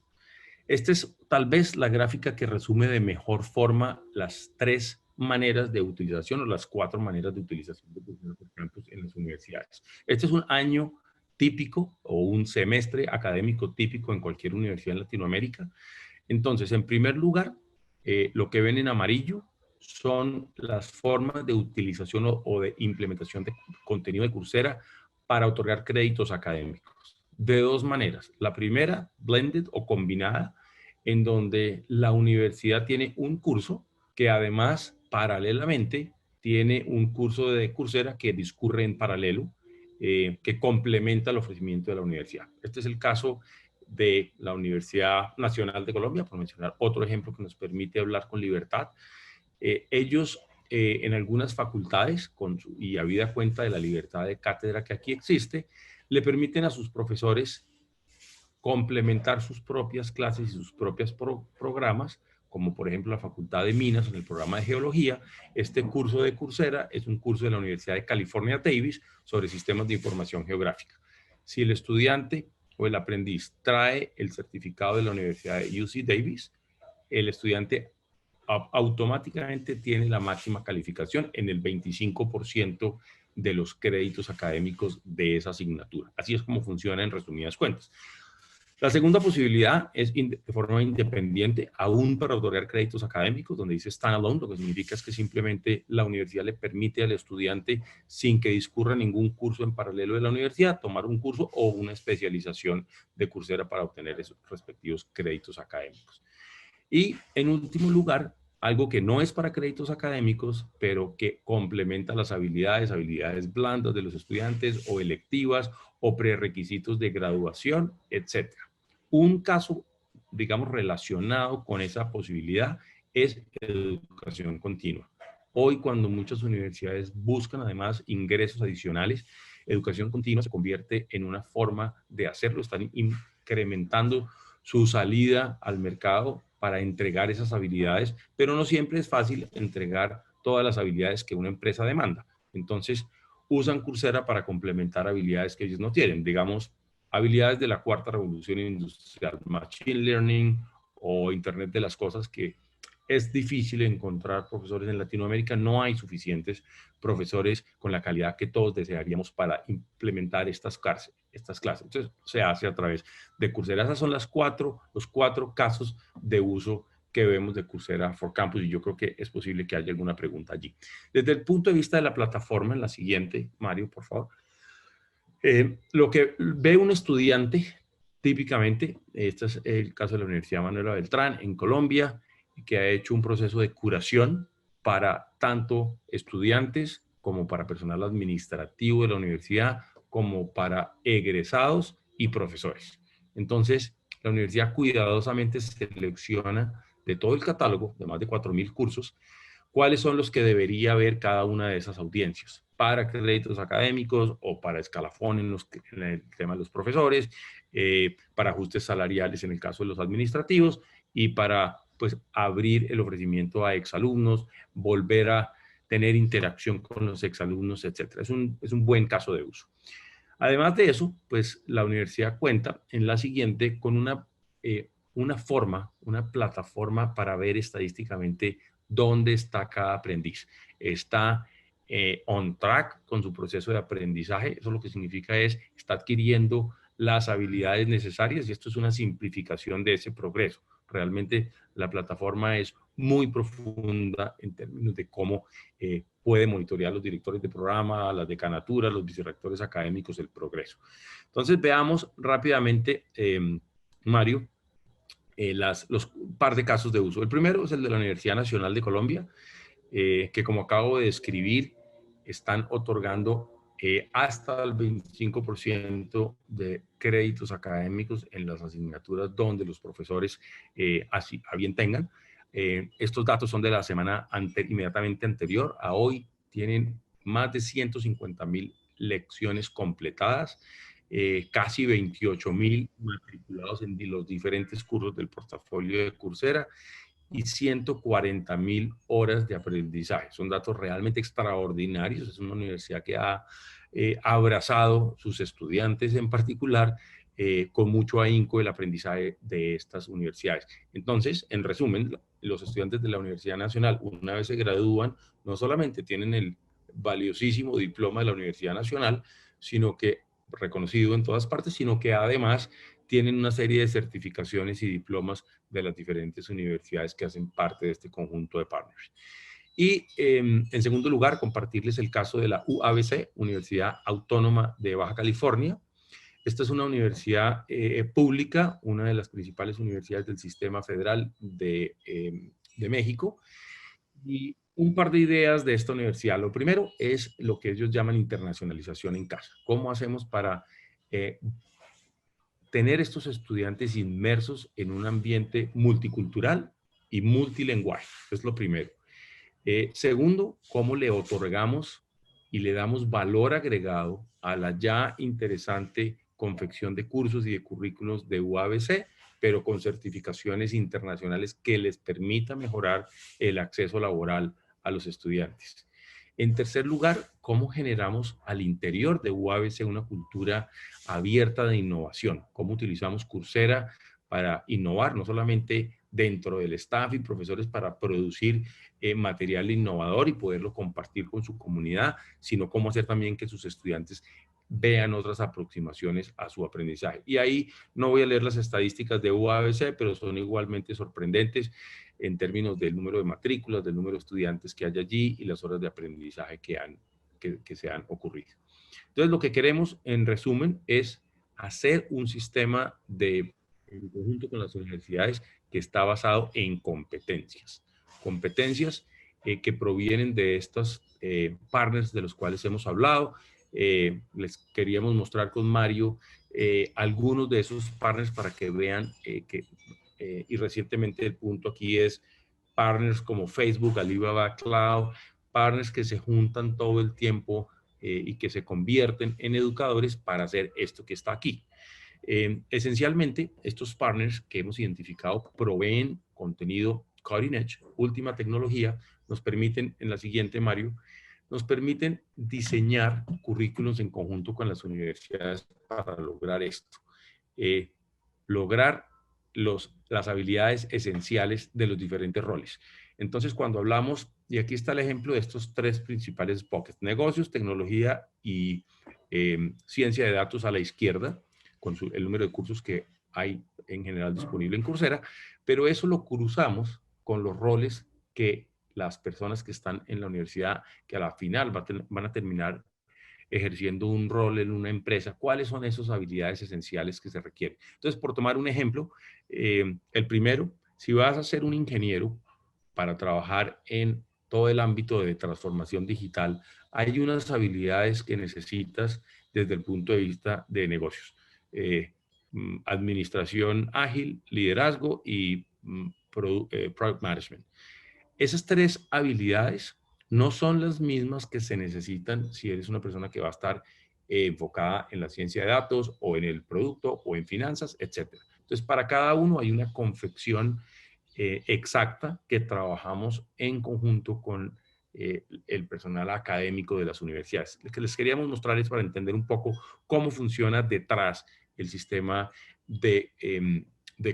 Esta es tal vez la gráfica que resume de mejor forma las 3 maneras de utilización o las 4 maneras de utilización de Coursera for Campus en las universidades. Este es un año típico o un semestre académico típico en cualquier universidad en Latinoamérica. Entonces, en primer lugar, lo que ven en amarillo son las formas de utilización o de implementación de contenido de Coursera para otorgar créditos académicos. De 2 maneras. La primera, blended o combinada, en donde la universidad tiene un curso que además, paralelamente, tiene un curso de Coursera que discurre en paralelo, que complementa el ofrecimiento de la universidad. Este es el caso de la Universidad Nacional de Colombia, por mencionar otro ejemplo que nos permite hablar con libertad. Ellos en algunas facultades, y habida cuenta de la libertad de cátedra que aquí existe, le permiten a sus profesores complementar sus propias clases y sus propios programas, como por ejemplo la Facultad de Minas en el programa de Geología. Este curso de Coursera es un curso de la Universidad de California Davis sobre sistemas de información geográfica. Si el estudiante o el aprendiz trae el certificado de la Universidad de UC Davis, el estudiante automáticamente tiene la máxima calificación en el 25% de los créditos académicos de esa asignatura. Así es como funciona en resumidas cuentas. La segunda posibilidad es de forma independiente, aún para otorgar créditos académicos, donde dice standalone, lo que significa es que simplemente la universidad le permite al estudiante, sin que discurra ningún curso en paralelo de la universidad, tomar un curso o una especialización de Coursera para obtener esos respectivos créditos académicos. Y en último lugar, algo que no es para créditos académicos, pero que complementa las habilidades blandas de los estudiantes o electivas o prerequisitos de graduación, etc. Un caso, digamos, relacionado con esa posibilidad es educación continua. Hoy, cuando muchas universidades buscan además ingresos adicionales, educación continua se convierte en una forma de hacerlo. Están incrementando su salida al mercado para entregar esas habilidades, pero no siempre es fácil entregar todas las habilidades que una empresa demanda. Entonces, usan Coursera para complementar habilidades que ellos no tienen. Digamos, habilidades de la cuarta revolución industrial, machine learning o Internet de las cosas, que es difícil encontrar profesores en Latinoamérica. No hay suficientes profesores con la calidad que todos desearíamos para implementar estas clases. Entonces, se hace a través de Coursera. Esas son los cuatro casos de uso que vemos de Coursera for Campus, y yo creo que es posible que haya alguna pregunta allí. Desde el punto de vista de la plataforma, en la siguiente, Mario, por favor. Lo que ve un estudiante, típicamente, este es el caso de la Universidad Manuela Beltrán en Colombia, que ha hecho un proceso de curación para tanto estudiantes como para personal administrativo de la universidad, como para egresados y profesores. Entonces, la universidad cuidadosamente selecciona de todo el catálogo de más de 4.000 cursos, cuáles son los que debería ver cada una de esas audiencias, para créditos académicos o para escalafón en el tema de los profesores, para ajustes salariales en el caso de los administrativos, y para pues abrir el ofrecimiento a exalumnos, volver a tener interacción con los exalumnos, etc. Es un buen caso de uso. Además de eso, pues la universidad cuenta en la siguiente con una plataforma para ver estadísticamente dónde está cada aprendiz. Está on track con su proceso de aprendizaje. Eso lo que significa es está adquiriendo las habilidades necesarias, y esto es una simplificación de ese progreso. Realmente la plataforma es muy profunda en términos de cómo puede monitorear los directores de programa, las decanaturas, los vicerrectores académicos, el progreso. Entonces veamos rápidamente, Mario, los par de casos de uso. El primero es el de la Universidad Nacional de Colombia, que como acabo de describir, están otorgando hasta el 25% de créditos académicos en las asignaturas donde los profesores así a bien tengan. Estos datos son de la semana inmediatamente anterior a hoy. Tienen más de 150.000 lecciones completadas, casi 28.000 matriculados en los diferentes cursos del portafolio de Coursera y 140.000 horas de aprendizaje. Son datos realmente extraordinarios. Es una universidad que ha abrazado sus estudiantes en particular con mucho ahínco el aprendizaje de estas universidades. Entonces, en resumen, los estudiantes de la Universidad Nacional, una vez se gradúan, no solamente tienen el valiosísimo diploma de la Universidad Nacional, sino que reconocido en todas partes, sino que además tienen una serie de certificaciones y diplomas de las diferentes universidades que hacen parte de este conjunto de partners. Y en segundo lugar, compartirles el caso de la UABC, Universidad Autónoma de Baja California, Esta es una universidad pública, una de las principales universidades del sistema federal de México. Y un par de ideas de esta universidad. Lo primero es lo que ellos llaman internacionalización en casa. ¿Cómo hacemos para tener estos estudiantes inmersos en un ambiente multicultural y multilingüe? Es lo primero. Segundo, ¿cómo le otorgamos y le damos valor agregado a la ya interesante confección de cursos y de currículos de UABC, pero con certificaciones internacionales que les permita mejorar el acceso laboral a los estudiantes? En tercer lugar, ¿cómo generamos al interior de UABC una cultura abierta de innovación? ¿Cómo utilizamos Coursera para innovar, no solamente dentro del staff y profesores para producir material innovador y poderlo compartir con su comunidad, sino cómo hacer también que sus estudiantes vean otras aproximaciones a su aprendizaje? Y ahí no voy a leer las estadísticas de UABC, pero son igualmente sorprendentes en términos del número de matrículas, del número de estudiantes que hay allí y las horas de aprendizaje que se han ocurrido. Entonces, lo que queremos, en resumen, es hacer un sistema en conjunto con las universidades que está basado en competencias. Competencias que provienen de estos partners de los cuales hemos hablado. Les queríamos mostrar con Mario algunos de esos partners para que vean y recientemente el punto aquí es partners como Facebook, Alibaba Cloud, partners que se juntan todo el tiempo y que se convierten en educadores para hacer esto que está aquí. Esencialmente, estos partners que hemos identificado proveen contenido cutting edge, última tecnología, nos permiten, en la siguiente, Mario, nos permiten diseñar currículos en conjunto con las universidades para lograr esto. Lograr las habilidades esenciales de los diferentes roles. Entonces, cuando hablamos, y aquí está el ejemplo de estos tres principales buckets: negocios, tecnología y ciencia de datos a la izquierda, con el número de cursos que hay en general disponible en Coursera, pero eso lo cruzamos con los roles que las personas que están en la universidad, que a la final van a terminar ejerciendo un rol en una empresa, ¿cuáles son esas habilidades esenciales que se requieren? Entonces, por tomar un ejemplo, el primero, si vas a ser un ingeniero para trabajar en todo el ámbito de transformación digital, hay unas habilidades que necesitas desde el punto de vista de negocios. Administración ágil, liderazgo y product management. Esas tres habilidades no son las mismas que se necesitan si eres una persona que va a estar enfocada en la ciencia de datos o en el producto o en finanzas, etc. Entonces, para cada uno hay una confección exacta que trabajamos en conjunto con el personal académico de las universidades. Lo que les queríamos mostrar es para entender un poco cómo funciona detrás el sistema de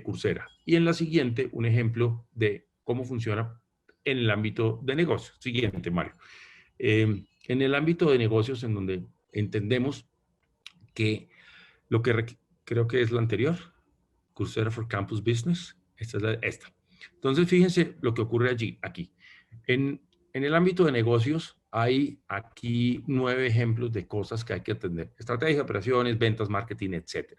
Coursera. Y en la siguiente, un ejemplo de cómo funciona en el ámbito de negocios. Siguiente, Mario. En el ámbito de negocios, en donde entendemos que lo que creo que es la anterior, Coursera for Campus Business, esta es esta. Entonces, fíjense lo que ocurre aquí. En el ámbito de negocios hay aquí 9 ejemplos de cosas que hay que atender: estrategia, operaciones, ventas, marketing, etc.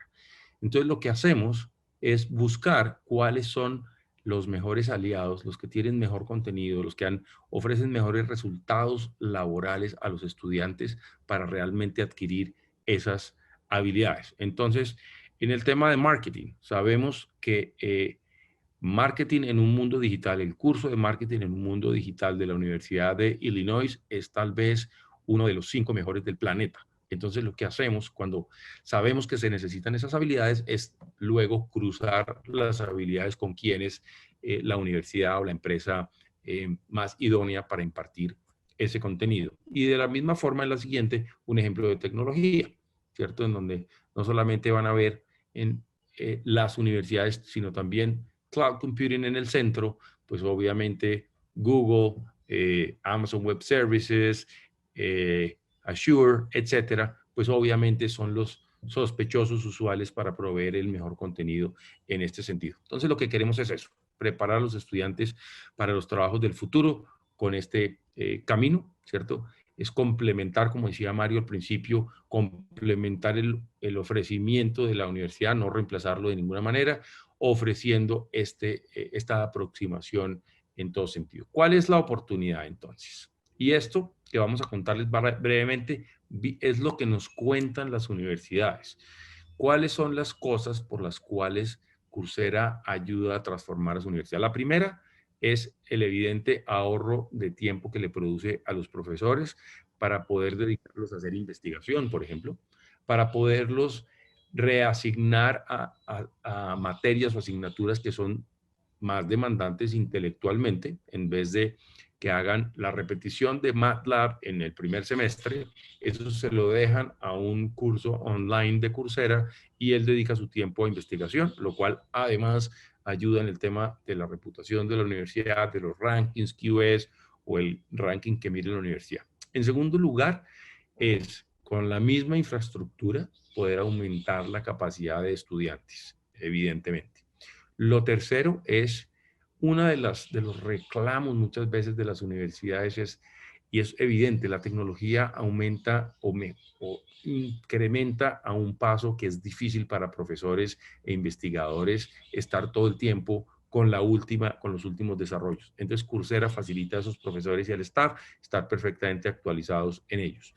Entonces, lo que hacemos es buscar cuáles son los mejores aliados, los que tienen mejor contenido, los que ofrecen mejores resultados laborales a los estudiantes para realmente adquirir esas habilidades. Entonces, en el tema de marketing, sabemos que marketing en un mundo digital, el curso de marketing en un mundo digital de la Universidad de Illinois es tal vez uno de los 5 mejores del planeta. Entonces, lo que hacemos cuando sabemos que se necesitan esas habilidades es luego cruzar las habilidades con quienes la universidad o la empresa más idónea para impartir ese contenido. Y de la misma forma, en la siguiente, un ejemplo de tecnología, ¿cierto? En donde no solamente van a ver en las universidades, sino también cloud computing en el centro, pues obviamente Google, Amazon Web Services, Azure, etcétera, pues obviamente son los sospechosos usuales para proveer el mejor contenido en este sentido. Entonces, lo que queremos es eso: preparar a los estudiantes para los trabajos del futuro con este camino, ¿cierto? es complementar, como decía Mario al principio, complementar el ofrecimiento de la universidad, no reemplazarlo de ninguna manera, ofreciendo esta aproximación en todo sentido. ¿Cuál es la oportunidad entonces? Y esto que vamos a contarles brevemente es lo que nos cuentan las universidades. ¿Cuáles son las cosas por las cuales Coursera ayuda a transformar a su universidad? La primera es el evidente ahorro de tiempo que le produce a los profesores para poder dedicarlos a hacer investigación, por ejemplo, para poderlos reasignar a materias o asignaturas que son más demandantes intelectualmente, en vez de que hagan la repetición de MATLAB en el primer semestre, eso se lo dejan a un curso online de Coursera y él dedica su tiempo a investigación, lo cual además ayuda en el tema de la reputación de la universidad, de los rankings QS o el ranking que mire la universidad. En segundo lugar, es con la misma infraestructura poder aumentar la capacidad de estudiantes, evidentemente. Lo tercero es, una de los reclamos muchas veces de las universidades y es evidente, la tecnología aumenta o incrementa a un paso que es difícil para profesores e investigadores estar todo el tiempo con los últimos desarrollos. Entonces, Coursera facilita a esos profesores y al staff estar perfectamente actualizados en ellos.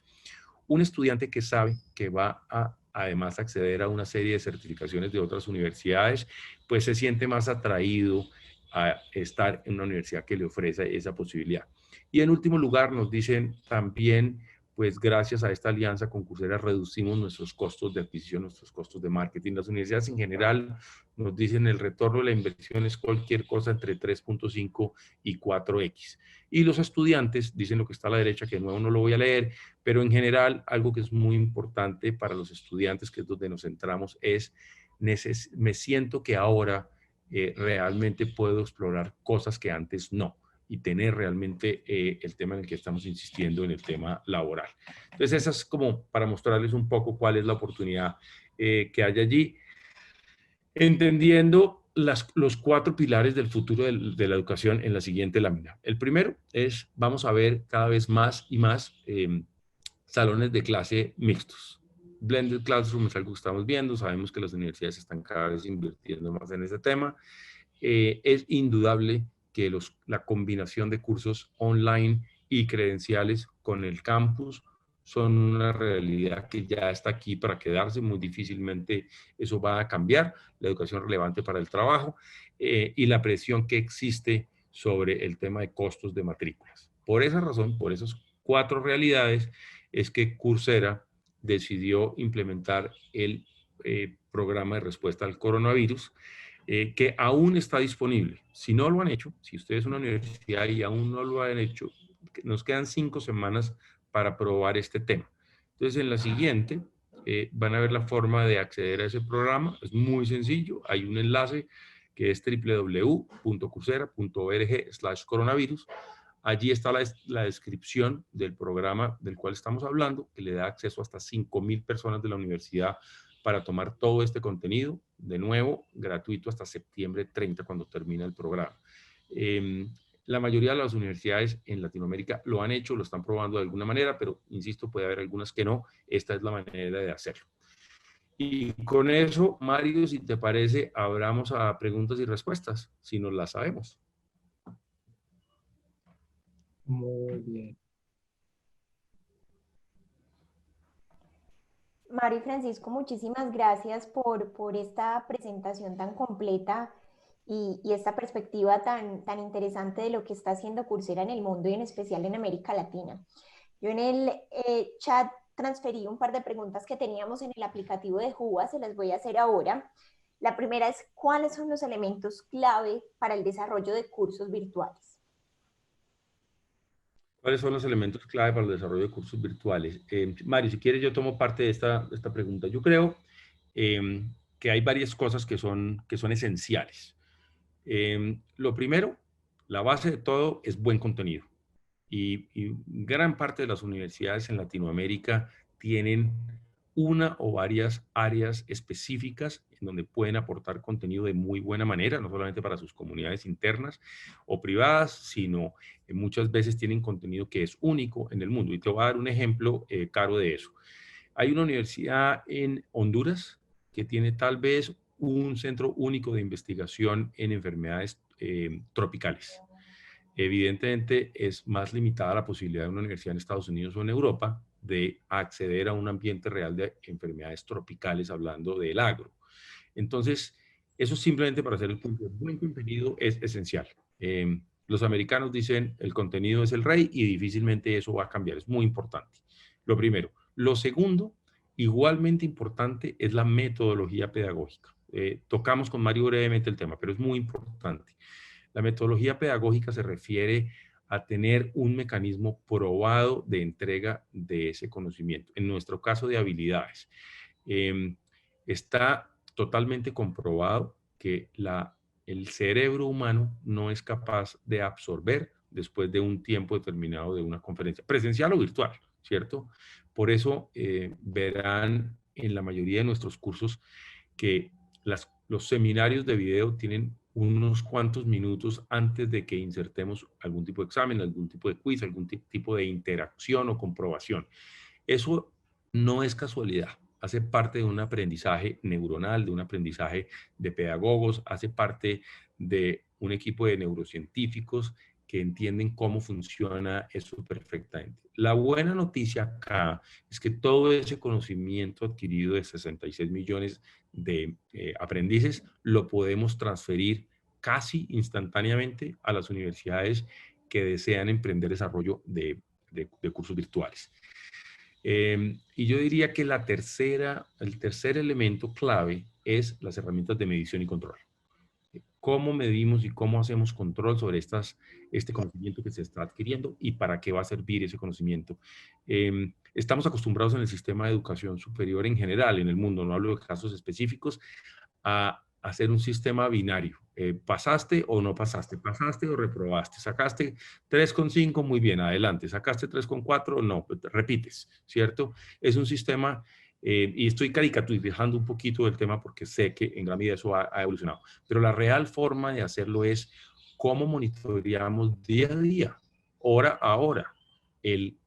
Un estudiante que sabe que va a además acceder a una serie de certificaciones de otras universidades, pues se siente más atraído a estar en una universidad que le ofrece esa posibilidad. Y en último lugar, nos dicen también, pues gracias a esta alianza con Coursera reducimos nuestros costos de adquisición, nuestros costos de marketing. Las universidades en general nos dicen el retorno de la inversión es cualquier cosa entre 3.5 y 4x. Y los estudiantes dicen lo que está a la derecha, que de nuevo no lo voy a leer, pero en general algo que es muy importante para los estudiantes, que es donde nos centramos, es me siento que ahora realmente puedo explorar cosas que antes no y tener realmente el tema en el que estamos insistiendo en el tema laboral. Entonces, esa es como para mostrarles un poco cuál es la oportunidad que hay allí, entendiendo los 4 pilares del futuro de la educación en la siguiente lámina. El primero es, vamos a ver cada vez más y más salones de clase mixtos. Blended Classroom es algo que estamos viendo, sabemos que las universidades están cada vez invirtiendo más en ese tema. Es indudable que la combinación de cursos online y credenciales con el campus son una realidad que ya está aquí para quedarse, muy difícilmente eso va a cambiar, la educación relevante para el trabajo y la presión que existe sobre el tema de costos de matrículas. Por esa razón, por esas 4 realidades, es que Coursera decidió implementar el programa de respuesta al coronavirus, que aún está disponible. Si no lo han hecho, si ustedes es una universidad y aún no lo han hecho, nos quedan 5 semanas para probar este tema. Entonces, en la siguiente van a ver la forma de acceder a ese programa. Es muy sencillo. Hay un enlace que es www.coursera.org/coronavirus. Allí está la descripción del programa del cual estamos hablando, que le da acceso a hasta 5.000 personas de la universidad para tomar todo este contenido, de nuevo, gratuito hasta septiembre 30, cuando termina el programa. La mayoría de las universidades en Latinoamérica lo han hecho, lo están probando de alguna manera, pero insisto, puede haber algunas que no. Esta es la manera de hacerlo. Y con eso, Mario, si te parece, abramos a preguntas y respuestas, si nos las sabemos. Muy bien. Mario y Francisco, muchísimas gracias por esta presentación tan completa y esta perspectiva tan interesante de lo que está haciendo Coursera en el mundo y en especial en América Latina. Yo en el chat transferí un par de preguntas que teníamos en el aplicativo de Juba, se las voy a hacer ahora. La primera es, ¿cuáles son los elementos clave para el desarrollo de cursos virtuales? ¿Cuáles son los elementos clave para el desarrollo de cursos virtuales? Mario, si quieres, yo tomo parte de esta pregunta. Yo creo que hay varias cosas que son esenciales. Lo primero, la base de todo es buen contenido. Y gran parte de las universidades en Latinoamérica tienen una o varias áreas específicas en donde pueden aportar contenido de muy buena manera, no solamente para sus comunidades internas o privadas, sino muchas veces tienen contenido que es único en el mundo. Y te voy a dar un ejemplo, Caro, de eso. Hay una universidad en Honduras que tiene tal vez un centro único de investigación en enfermedades tropicales. Evidentemente es más limitada la posibilidad de una universidad en Estados Unidos o en Europa de acceder a un ambiente real de enfermedades tropicales, hablando del agro. Entonces, eso simplemente para hacer el punto. El buen contenido es esencial. Los americanos dicen el contenido es el rey y difícilmente eso va a cambiar. Es muy importante. Lo primero. Lo segundo, igualmente importante, es la metodología pedagógica. Tocamos con Mario brevemente el tema, pero es muy importante. La metodología pedagógica se refiere a tener un mecanismo probado de entrega de ese conocimiento. En nuestro caso de habilidades, está totalmente comprobado que el cerebro humano no es capaz de absorber después de un tiempo determinado de una conferencia, presencial o virtual, ¿cierto? Por eso verán en la mayoría de nuestros cursos que los seminarios de video tienen unos cuantos minutos antes de que insertemos algún tipo de examen, algún tipo de quiz, algún tipo de interacción o comprobación. Eso no es casualidad, hace parte de un aprendizaje neuronal, de un aprendizaje de pedagogos, hace parte de un equipo de neurocientíficos que entienden cómo funciona eso perfectamente. La buena noticia acá es que todo ese conocimiento adquirido de 66 millones de aprendices lo podemos transferir casi instantáneamente a las universidades que desean emprender desarrollo de cursos virtuales. Y yo diría que el tercer elemento clave es las herramientas de medición y control. ¿Cómo medimos y cómo hacemos control sobre este conocimiento que se está adquiriendo y para qué va a servir ese conocimiento? Estamos acostumbrados en el sistema de educación superior en general, en el mundo, no hablo de casos específicos, a hacer un sistema binario. ¿Pasaste o no pasaste? ¿Pasaste o reprobaste? ¿Sacaste 3,5? Muy bien, adelante. ¿Sacaste 3,4? No, repites, ¿cierto? Es un sistema, y estoy caricaturizando un poquito del tema porque sé que en gran medida eso ha evolucionado, pero la real forma de hacerlo es cómo monitoreamos día a día, hora a hora,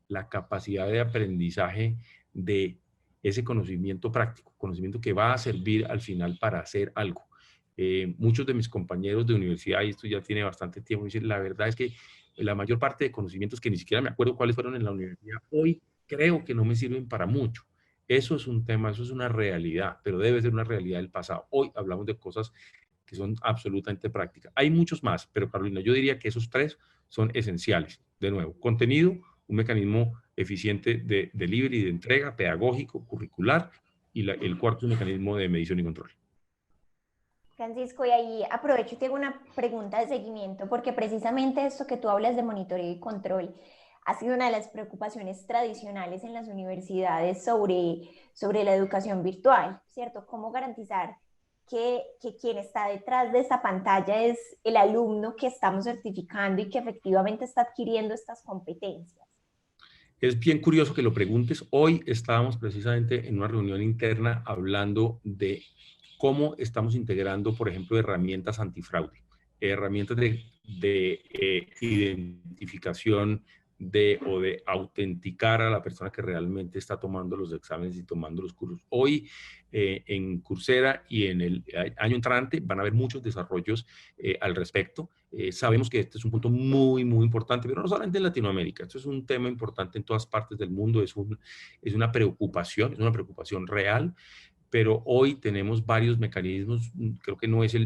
la capacidad de aprendizaje de ese conocimiento práctico, conocimiento que va a servir al final para hacer algo. Muchos de mis compañeros de universidad, y esto ya tiene bastante tiempo, dicen, la verdad es que la mayor parte de conocimientos que ni siquiera me acuerdo cuáles fueron en la universidad, hoy creo que no me sirven para mucho. Eso es un tema, eso es una realidad, pero debe ser una realidad del pasado. Hoy hablamos de cosas que son absolutamente prácticas. Hay muchos más, pero Carolina, yo diría que esos tres son esenciales. De nuevo, contenido, un mecanismo eficiente de delivery y de entrega, pedagógico, curricular, y el cuarto es un mecanismo de medición y control. Francisco, y ahí aprovecho y te hago una pregunta de seguimiento, porque precisamente esto que tú hablas de monitoreo y control ha sido una de las preocupaciones tradicionales en las universidades sobre la educación virtual, ¿cierto? ¿Cómo garantizar que quien está detrás de esta pantalla es el alumno que estamos certificando y que efectivamente está adquiriendo estas competencias? Es bien curioso que lo preguntes. Hoy estábamos precisamente en una reunión interna hablando de cómo estamos integrando, por ejemplo, herramientas antifraude, herramientas de identificación o de autenticar a la persona que realmente está tomando los exámenes y tomando los cursos. Hoy en Coursera y en el año entrante van a haber muchos desarrollos al respecto. Sabemos que este es un punto muy, muy importante, pero no solamente en Latinoamérica. Esto es un tema importante en todas partes del mundo. Es una preocupación real, pero hoy tenemos varios mecanismos. Creo que no es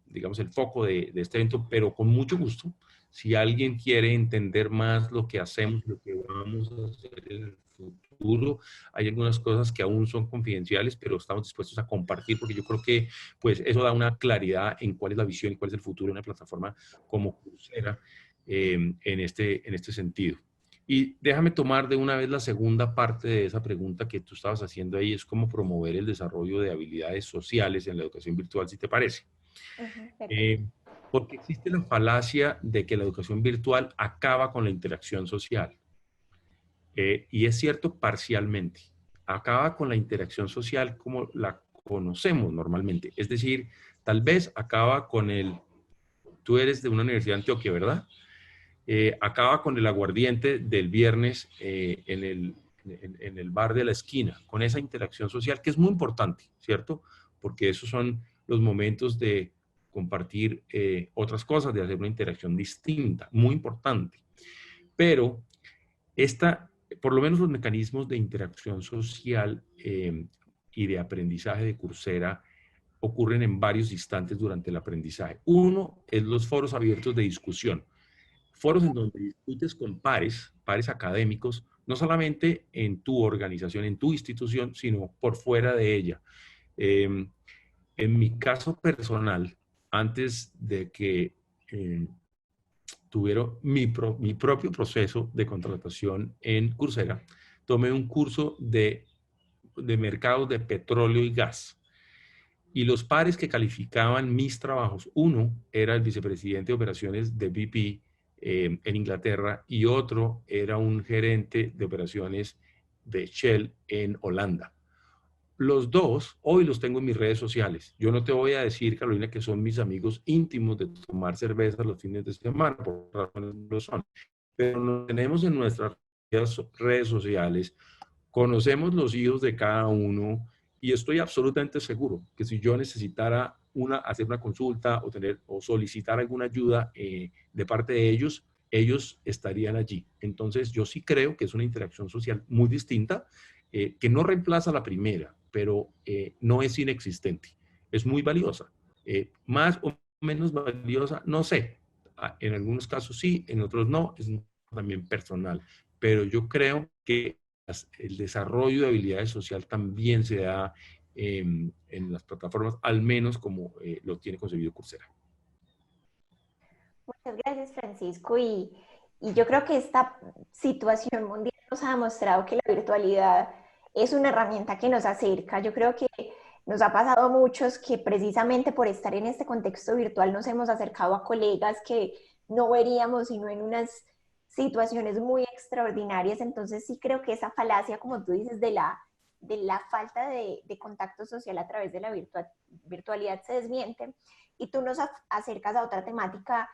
digamos, el foco de este evento, pero con mucho gusto. Si alguien quiere entender más lo que hacemos, lo que vamos a hacer en el futuro, hay algunas cosas que aún son confidenciales, pero estamos dispuestos a compartir porque yo creo que pues, eso da una claridad en cuál es la visión y cuál es el futuro de una plataforma como Coursera en este sentido. Y déjame tomar de una vez la segunda parte de esa pregunta que tú estabas haciendo ahí, es cómo promover el desarrollo de habilidades sociales en la educación virtual, si te parece. Porque existe la falacia de que la educación virtual acaba con la interacción social. Y es cierto parcialmente. acaba con la interacción social como la conocemos normalmente. Es decir, tal vez acaba con tú eres de una universidad de Antioquia, ¿verdad? Acaba con el aguardiente del viernes en el bar de la esquina, con esa interacción social que es muy importante, ¿cierto? Porque esos son los momentos de compartir otras cosas, de hacer una interacción distinta, muy importante. Pero por lo menos los mecanismos de interacción social y de aprendizaje de Coursera ocurren en varios instantes durante el aprendizaje. Uno es los foros abiertos de discusión. Foros en donde discutes con pares académicos, no solamente en tu organización, en tu institución, sino por fuera de ella. En mi caso personal, antes de que tuvieron mi propio proceso de contratación en Coursera, tomé un curso de mercados de petróleo y gas. Y los pares que calificaban mis trabajos, uno era el vicepresidente de operaciones de BP en Inglaterra y otro era un gerente de operaciones de Shell en Holanda. Los dos, hoy los tengo en mis redes sociales. Yo no te voy a decir, Carolina, que son mis amigos íntimos de tomar cerveza los fines de semana, por razones no lo son. Pero nos tenemos en nuestras redes sociales, conocemos los hijos de cada uno y estoy absolutamente seguro que si yo necesitara hacer una consulta o solicitar alguna ayuda de parte de ellos, ellos estarían allí. Entonces, yo sí creo que es una interacción social muy distinta, que no reemplaza la primera, pero no es inexistente. Es muy valiosa. Más o menos valiosa, no sé. En algunos casos sí, en otros no. Es también personal. Pero yo creo que el desarrollo de habilidades sociales también se da en las plataformas, al menos como lo tiene concebido Coursera. Muchas gracias, Francisco. Y yo creo que esta situación mundial nos ha demostrado que la virtualidad es una herramienta que nos acerca. Yo creo que nos ha pasado a muchos que precisamente por estar en este contexto virtual nos hemos acercado a colegas que no veríamos sino en unas situaciones muy extraordinarias. Entonces sí creo que esa falacia, como tú dices, de la falta de contacto social a través de la virtualidad se desmiente y tú nos acercas a otra temática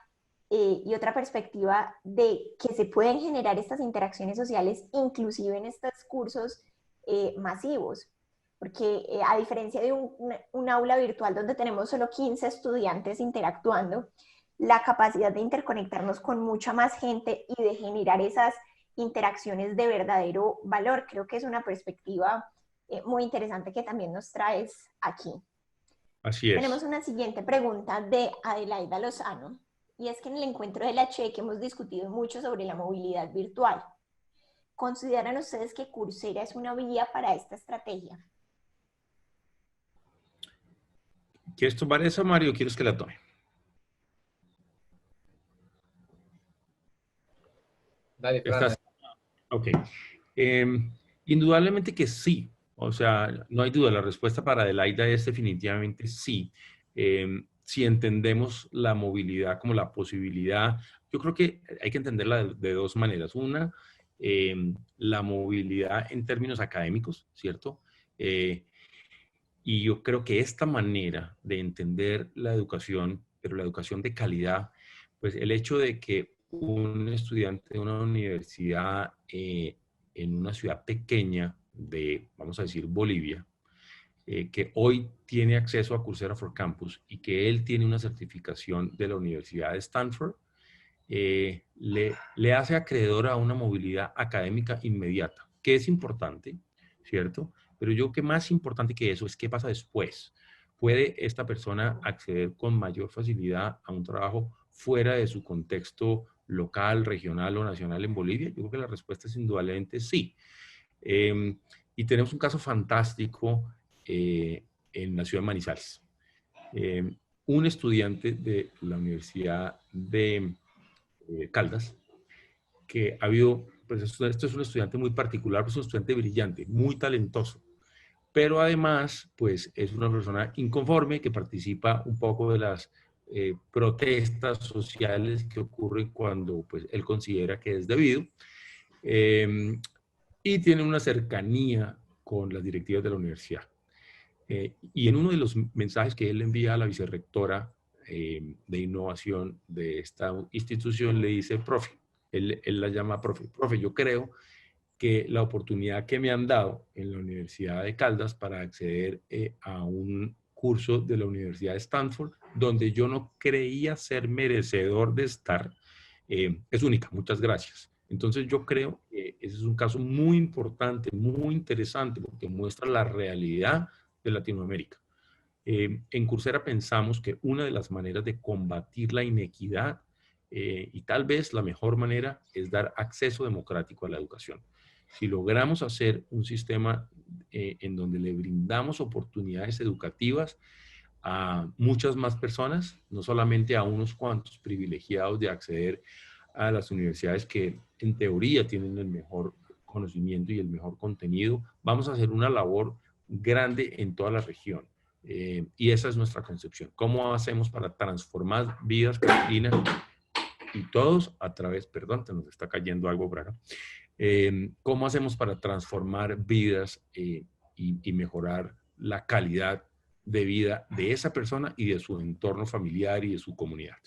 y otra perspectiva de que se pueden generar estas interacciones sociales inclusive en estos cursos masivos. Porque a diferencia de un aula virtual donde tenemos solo 15 estudiantes interactuando, la capacidad de interconectarnos con mucha más gente y de generar esas interacciones de verdadero valor, creo que es una perspectiva muy interesante que también nos traes aquí. Así es. Tenemos una siguiente pregunta de Adelaida Lozano, y es que en el encuentro de la CHEC hemos discutido mucho sobre la movilidad virtual. ¿Consideran ustedes que Coursera es una vía para esta estrategia? ¿Quieres tomar esa, Mario, o quieres que la tome? Dale, Fran. Ok. Indudablemente que sí. O sea, no hay duda. La respuesta para Adelaida es definitivamente sí. Si entendemos la movilidad como la posibilidad, yo creo que hay que entenderla de dos maneras. Una, la movilidad en términos académicos, ¿cierto? Y yo creo que esta manera de entender la educación, pero la educación de calidad, pues el hecho de que un estudiante de una universidad en una ciudad pequeña de, vamos a decir, Bolivia, que hoy tiene acceso a Coursera for Campus y que él tiene una certificación de la Universidad de Stanford, le hace acreedor a una movilidad académica inmediata, que es importante, ¿cierto? Pero yo creo que más importante que eso es qué pasa después. ¿Puede esta persona acceder con mayor facilidad a un trabajo fuera de su contexto local, regional o nacional en Bolivia? Yo creo que la respuesta es indudablemente sí. Y tenemos un caso fantástico en la ciudad de Manizales. Un estudiante de la Universidad de Caldas, que ha habido, pues esto es un estudiante muy particular, pues es un estudiante brillante, muy talentoso, pero además, pues es una persona inconforme que participa un poco de las protestas sociales que ocurren cuando pues, él considera que es debido, y tiene una cercanía con las directivas de la universidad. Y en uno de los mensajes que él envía a la vicerrectora de innovación de esta institución, le dice, profe, él la llama profe, yo creo que la oportunidad que me han dado en la Universidad de Caldas para acceder a un curso de la Universidad de Stanford, donde yo no creía ser merecedor de estar, es única. Muchas gracias. Entonces yo creo que ese es un caso muy importante, muy interesante, porque muestra la realidad de Latinoamérica. En Coursera pensamos que una de las maneras de combatir la inequidad y tal vez la mejor manera es dar acceso democrático a la educación. Si logramos hacer un sistema en donde le brindamos oportunidades educativas a muchas más personas, no solamente a unos cuantos privilegiados de acceder a las universidades que en teoría tienen el mejor conocimiento y el mejor contenido, vamos a hacer una labor grande en toda la región. Y esa es nuestra concepción. ¿Cómo hacemos para transformar vidas, Carolina? Y todos a través, perdón, te nos está cayendo algo por acá. ¿Cómo hacemos para transformar vidas y mejorar la calidad de vida de esa persona y de su entorno familiar y de su comunidad?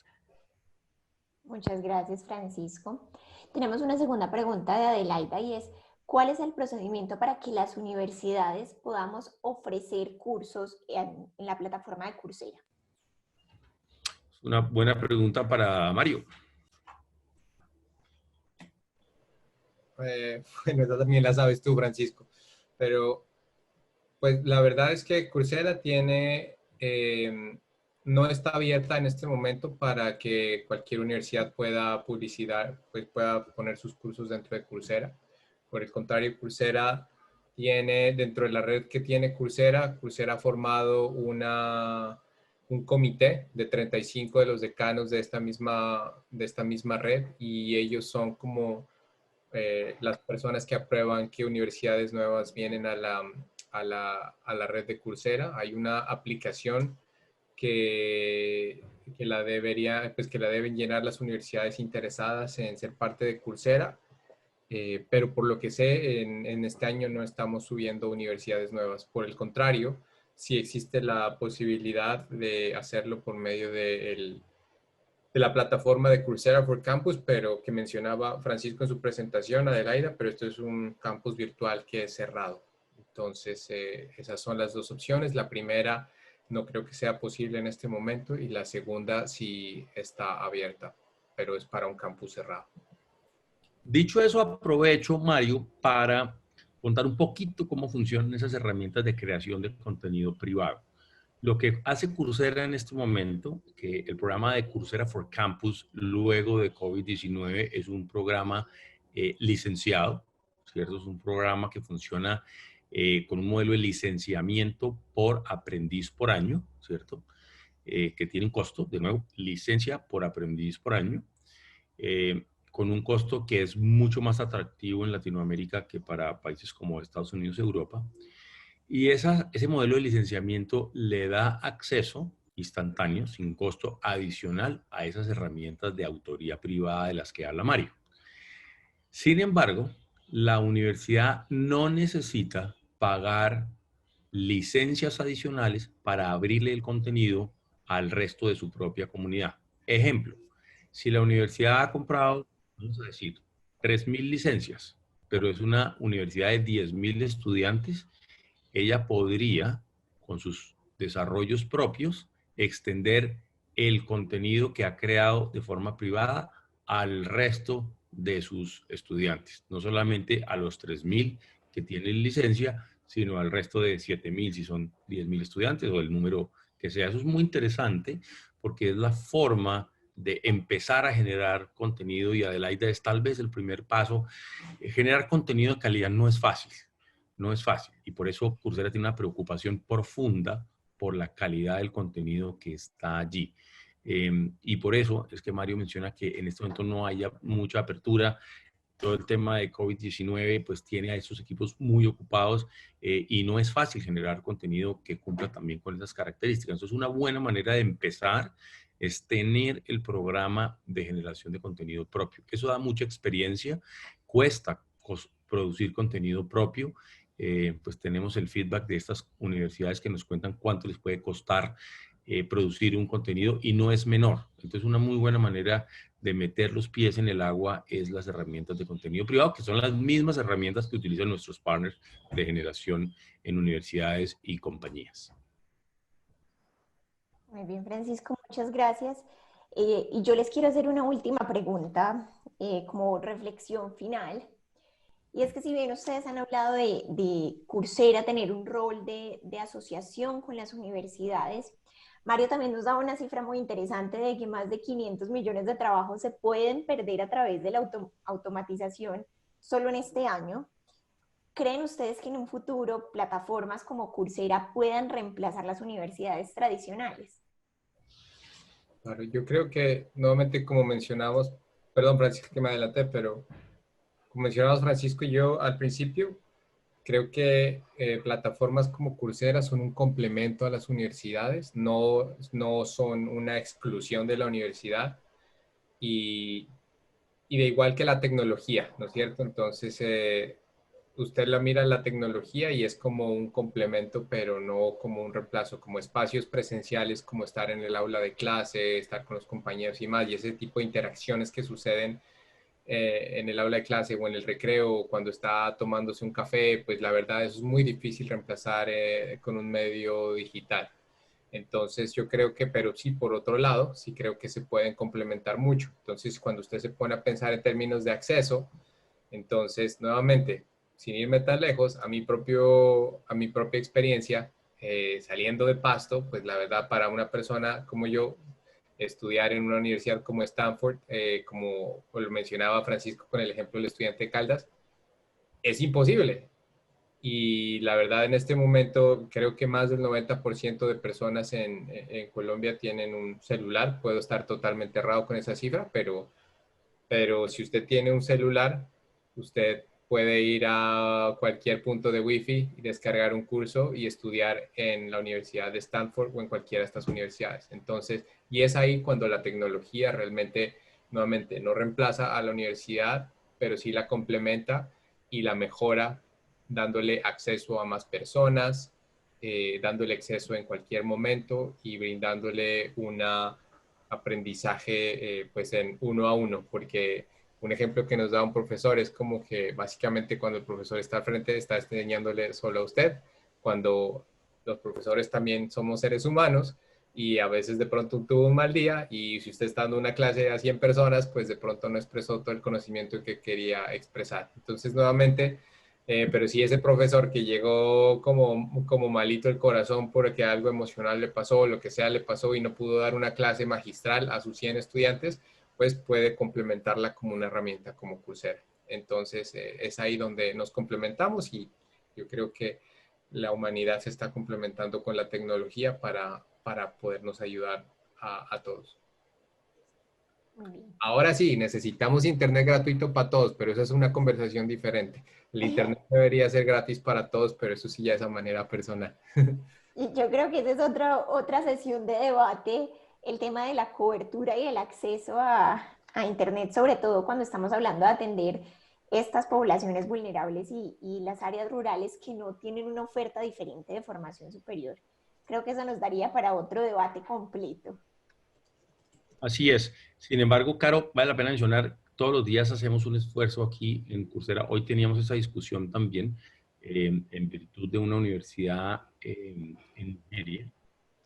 Muchas gracias, Francisco. Tenemos una segunda pregunta de Adelaida y es, ¿cuál es el procedimiento para que las universidades podamos ofrecer cursos en la plataforma de Coursera? Una buena pregunta para Mario. Bueno, esa también la sabes tú, Francisco. Pero, pues, la verdad es que Coursera tiene, no está abierta en este momento para que cualquier universidad pueda pues pueda poner sus cursos dentro de Coursera. Por el contrario, Coursera tiene, dentro de la red que tiene Coursera ha formado un comité de 35 de los decanos de esta misma red, y ellos son como las personas que aprueban qué universidades nuevas vienen a la red de Coursera. Hay una aplicación que la deben llenar las universidades interesadas en ser parte de Coursera, pero por lo que sé, en este año no estamos subiendo universidades nuevas. Por el contrario, sí existe la posibilidad de hacerlo por medio de la plataforma de Coursera for Campus, pero que mencionaba Francisco en su presentación, Adelaida, pero esto es un campus virtual que es cerrado. Entonces, esas son las dos opciones. La primera no creo que sea posible en este momento, y la segunda sí está abierta, pero es para un campus cerrado. Dicho eso, aprovecho, Mario, para contar un poquito cómo funcionan esas herramientas de creación de contenido privado. Lo que hace Coursera en este momento, que el programa de Coursera for Campus luego de COVID-19 es un programa licenciado, ¿cierto? Es un programa que funciona con un modelo de licenciamiento por aprendiz por año, ¿cierto? Que tiene un costo, de nuevo, licencia por aprendiz por año, con un costo que es mucho más atractivo en Latinoamérica que para países como Estados Unidos y Europa. Y ese modelo de licenciamiento le da acceso instantáneo, sin costo adicional, a esas herramientas de autoría privada de las que habla Mario. Sin embargo, la universidad no necesita pagar licencias adicionales para abrirle el contenido al resto de su propia comunidad. Ejemplo, si la universidad ha comprado, vamos a decir, 3.000 licencias, pero es una universidad de 10.000 estudiantes, ella podría, con sus desarrollos propios, extender el contenido que ha creado de forma privada al resto de sus estudiantes, no solamente a los 3.000 que tienen licencia, sino al resto de 7.000 si son 10.000 estudiantes o el número que sea. Eso es muy interesante porque es la forma de empezar a generar contenido, y Adelaida es tal vez el primer paso. Generar contenido de calidad no es fácil. No es fácil, y por eso Coursera tiene una preocupación profunda por la calidad del contenido que está allí. Y por eso es que Mario menciona que en este momento no haya mucha apertura. Todo el tema de COVID-19 pues tiene a esos equipos muy ocupados y no es fácil generar contenido que cumpla también con esas características. Entonces, una buena manera de empezar es tener el programa de generación de contenido propio. Eso da mucha experiencia, cuesta producir contenido propio, pues tenemos el feedback de estas universidades que nos cuentan cuánto les puede costar producir un contenido y no es menor. Entonces, una muy buena manera de meter los pies en el agua es las herramientas de contenido privado, que son las mismas herramientas que utilizan nuestros partners de generación en universidades y compañías. Muy bien, Francisco, muchas gracias. Y yo les quiero hacer una última pregunta como reflexión final. Y es que si bien ustedes han hablado de Coursera tener un rol de asociación con las universidades, Mario también nos da una cifra muy interesante de que más de 500 millones de trabajos se pueden perder a través de la automatización solo en este año. ¿Creen ustedes que en un futuro plataformas como Coursera puedan reemplazar las universidades tradicionales? Claro, yo creo que nuevamente como mencionamos, perdón Francisco que me adelanté, pero como mencionamos Francisco y yo al principio, creo que plataformas como Coursera son un complemento a las universidades, no son una exclusión de la universidad y, y de igual que la tecnología, ¿no es cierto? Entonces, usted la mira la tecnología y es como un complemento, pero no como un reemplazo, como espacios presenciales, como estar en el aula de clase, estar con los compañeros y más, y ese tipo de interacciones que suceden en el aula de clase o en el recreo o cuando está tomándose un café, pues la verdad eso es muy difícil reemplazar con un medio digital. Entonces yo creo que, pero sí, por otro lado, sí creo que se pueden complementar mucho. Entonces cuando usted se pone a pensar en términos de acceso, entonces nuevamente, sin irme tan lejos, a mi propia experiencia, saliendo de Pasto, pues la verdad para una persona como yo, estudiar en una universidad como Stanford, como lo mencionaba Francisco con el ejemplo del estudiante de Caldas, es imposible. Y la verdad en este momento creo que más del 90% de personas en Colombia tienen un celular. Puedo estar totalmente errado con esa cifra, pero si usted tiene un celular, usted puede ir a cualquier punto de Wi-Fi y descargar un curso y estudiar en la Universidad de Stanford o en cualquiera de estas universidades. Entonces, y es ahí cuando la tecnología realmente, nuevamente, no reemplaza a la universidad, pero sí la complementa y la mejora, dándole acceso a más personas, dándole acceso en cualquier momento y brindándole una aprendizaje pues en uno a uno, porque un ejemplo que nos da un profesor es como que básicamente cuando el profesor está al frente está enseñándole solo a usted, cuando los profesores también somos seres humanos y a veces de pronto tuvo un mal día y si usted está dando una clase a 100 personas, pues de pronto no expresó todo el conocimiento que quería expresar. Entonces nuevamente pero sí ese profesor que llegó como malito el corazón porque algo emocional le pasó, lo que sea le pasó y no pudo dar una clase magistral a sus 100 estudiantes, pues puede complementarla como una herramienta como Coursera. Entonces es ahí donde nos complementamos y yo creo que la humanidad se está complementando con la tecnología para podernos ayudar a todos. Muy bien. Ahora sí, necesitamos internet gratuito para todos, pero esa es una conversación diferente. El internet debería ser gratis para todos, pero eso sí ya es a manera personal. Y yo creo que esa es otra sesión de debate, el tema de la cobertura y el acceso a Internet, sobre todo cuando estamos hablando de atender estas poblaciones vulnerables y las áreas rurales que no tienen una oferta diferente de formación superior. Creo que eso nos daría para otro debate completo. Así es. Sin embargo, Caro, vale la pena mencionar, todos los días hacemos un esfuerzo aquí en Coursera. Hoy teníamos esa discusión también en virtud de una universidad en Nigeria.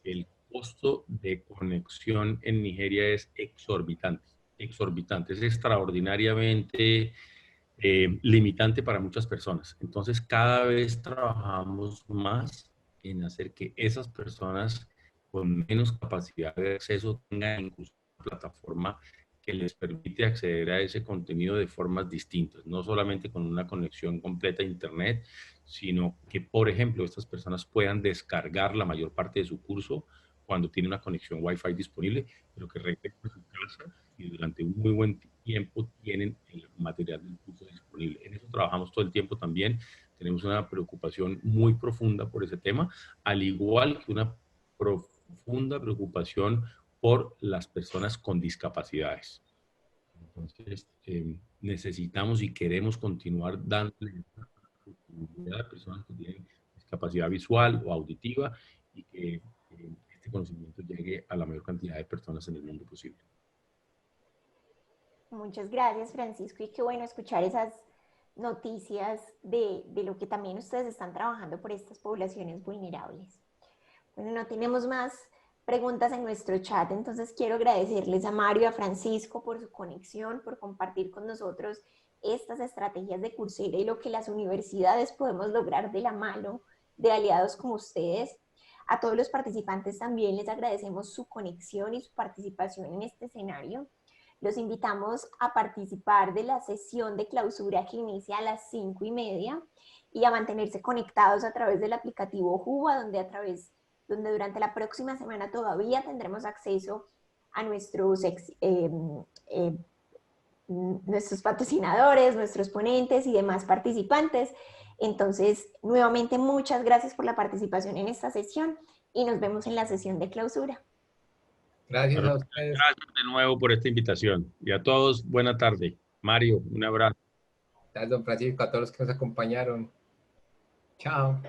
El costo de conexión en Nigeria es exorbitante, exorbitante, es extraordinariamente limitante para muchas personas. Entonces, cada vez trabajamos más en hacer que esas personas con menos capacidad de acceso tengan incluso una plataforma que les permite acceder a ese contenido de formas distintas, no solamente con una conexión completa a Internet, sino que, por ejemplo, estas personas puedan descargar la mayor parte de su curso cuando tiene una conexión Wi-Fi disponible, pero que regresen a su casa y durante un muy buen tiempo tienen el material del curso disponible. En eso trabajamos todo el tiempo también. Tenemos una preocupación muy profunda por ese tema, al igual que una profunda preocupación por las personas con discapacidades. Entonces, necesitamos y queremos continuar dándole accesibilidad de personas que tienen discapacidad visual o auditiva y que este conocimiento llegue a la mayor cantidad de personas en el mundo posible. Muchas gracias, Francisco, y qué bueno escuchar esas noticias de lo que también ustedes están trabajando por estas poblaciones vulnerables. Bueno, no tenemos más preguntas en nuestro chat, entonces quiero agradecerles a Mario y a Francisco por su conexión, por compartir con nosotros estas estrategias de Coursera y lo que las universidades podemos lograr de la mano de aliados como ustedes. A todos los participantes también les agradecemos su conexión y su participación en este escenario. Los invitamos a participar de la sesión de clausura que inicia a las 5:30 y a mantenerse conectados a través del aplicativo Juba, donde durante la próxima semana todavía tendremos acceso a nuestros patrocinadores, nuestros ponentes y demás participantes. Entonces, nuevamente, muchas gracias por la participación en esta sesión y nos vemos en la sesión de clausura. Gracias a ustedes. Gracias de nuevo por esta invitación. Y a todos, buena tarde. Mario, un abrazo. Gracias, don Francisco, a todos los que nos acompañaron. Chao.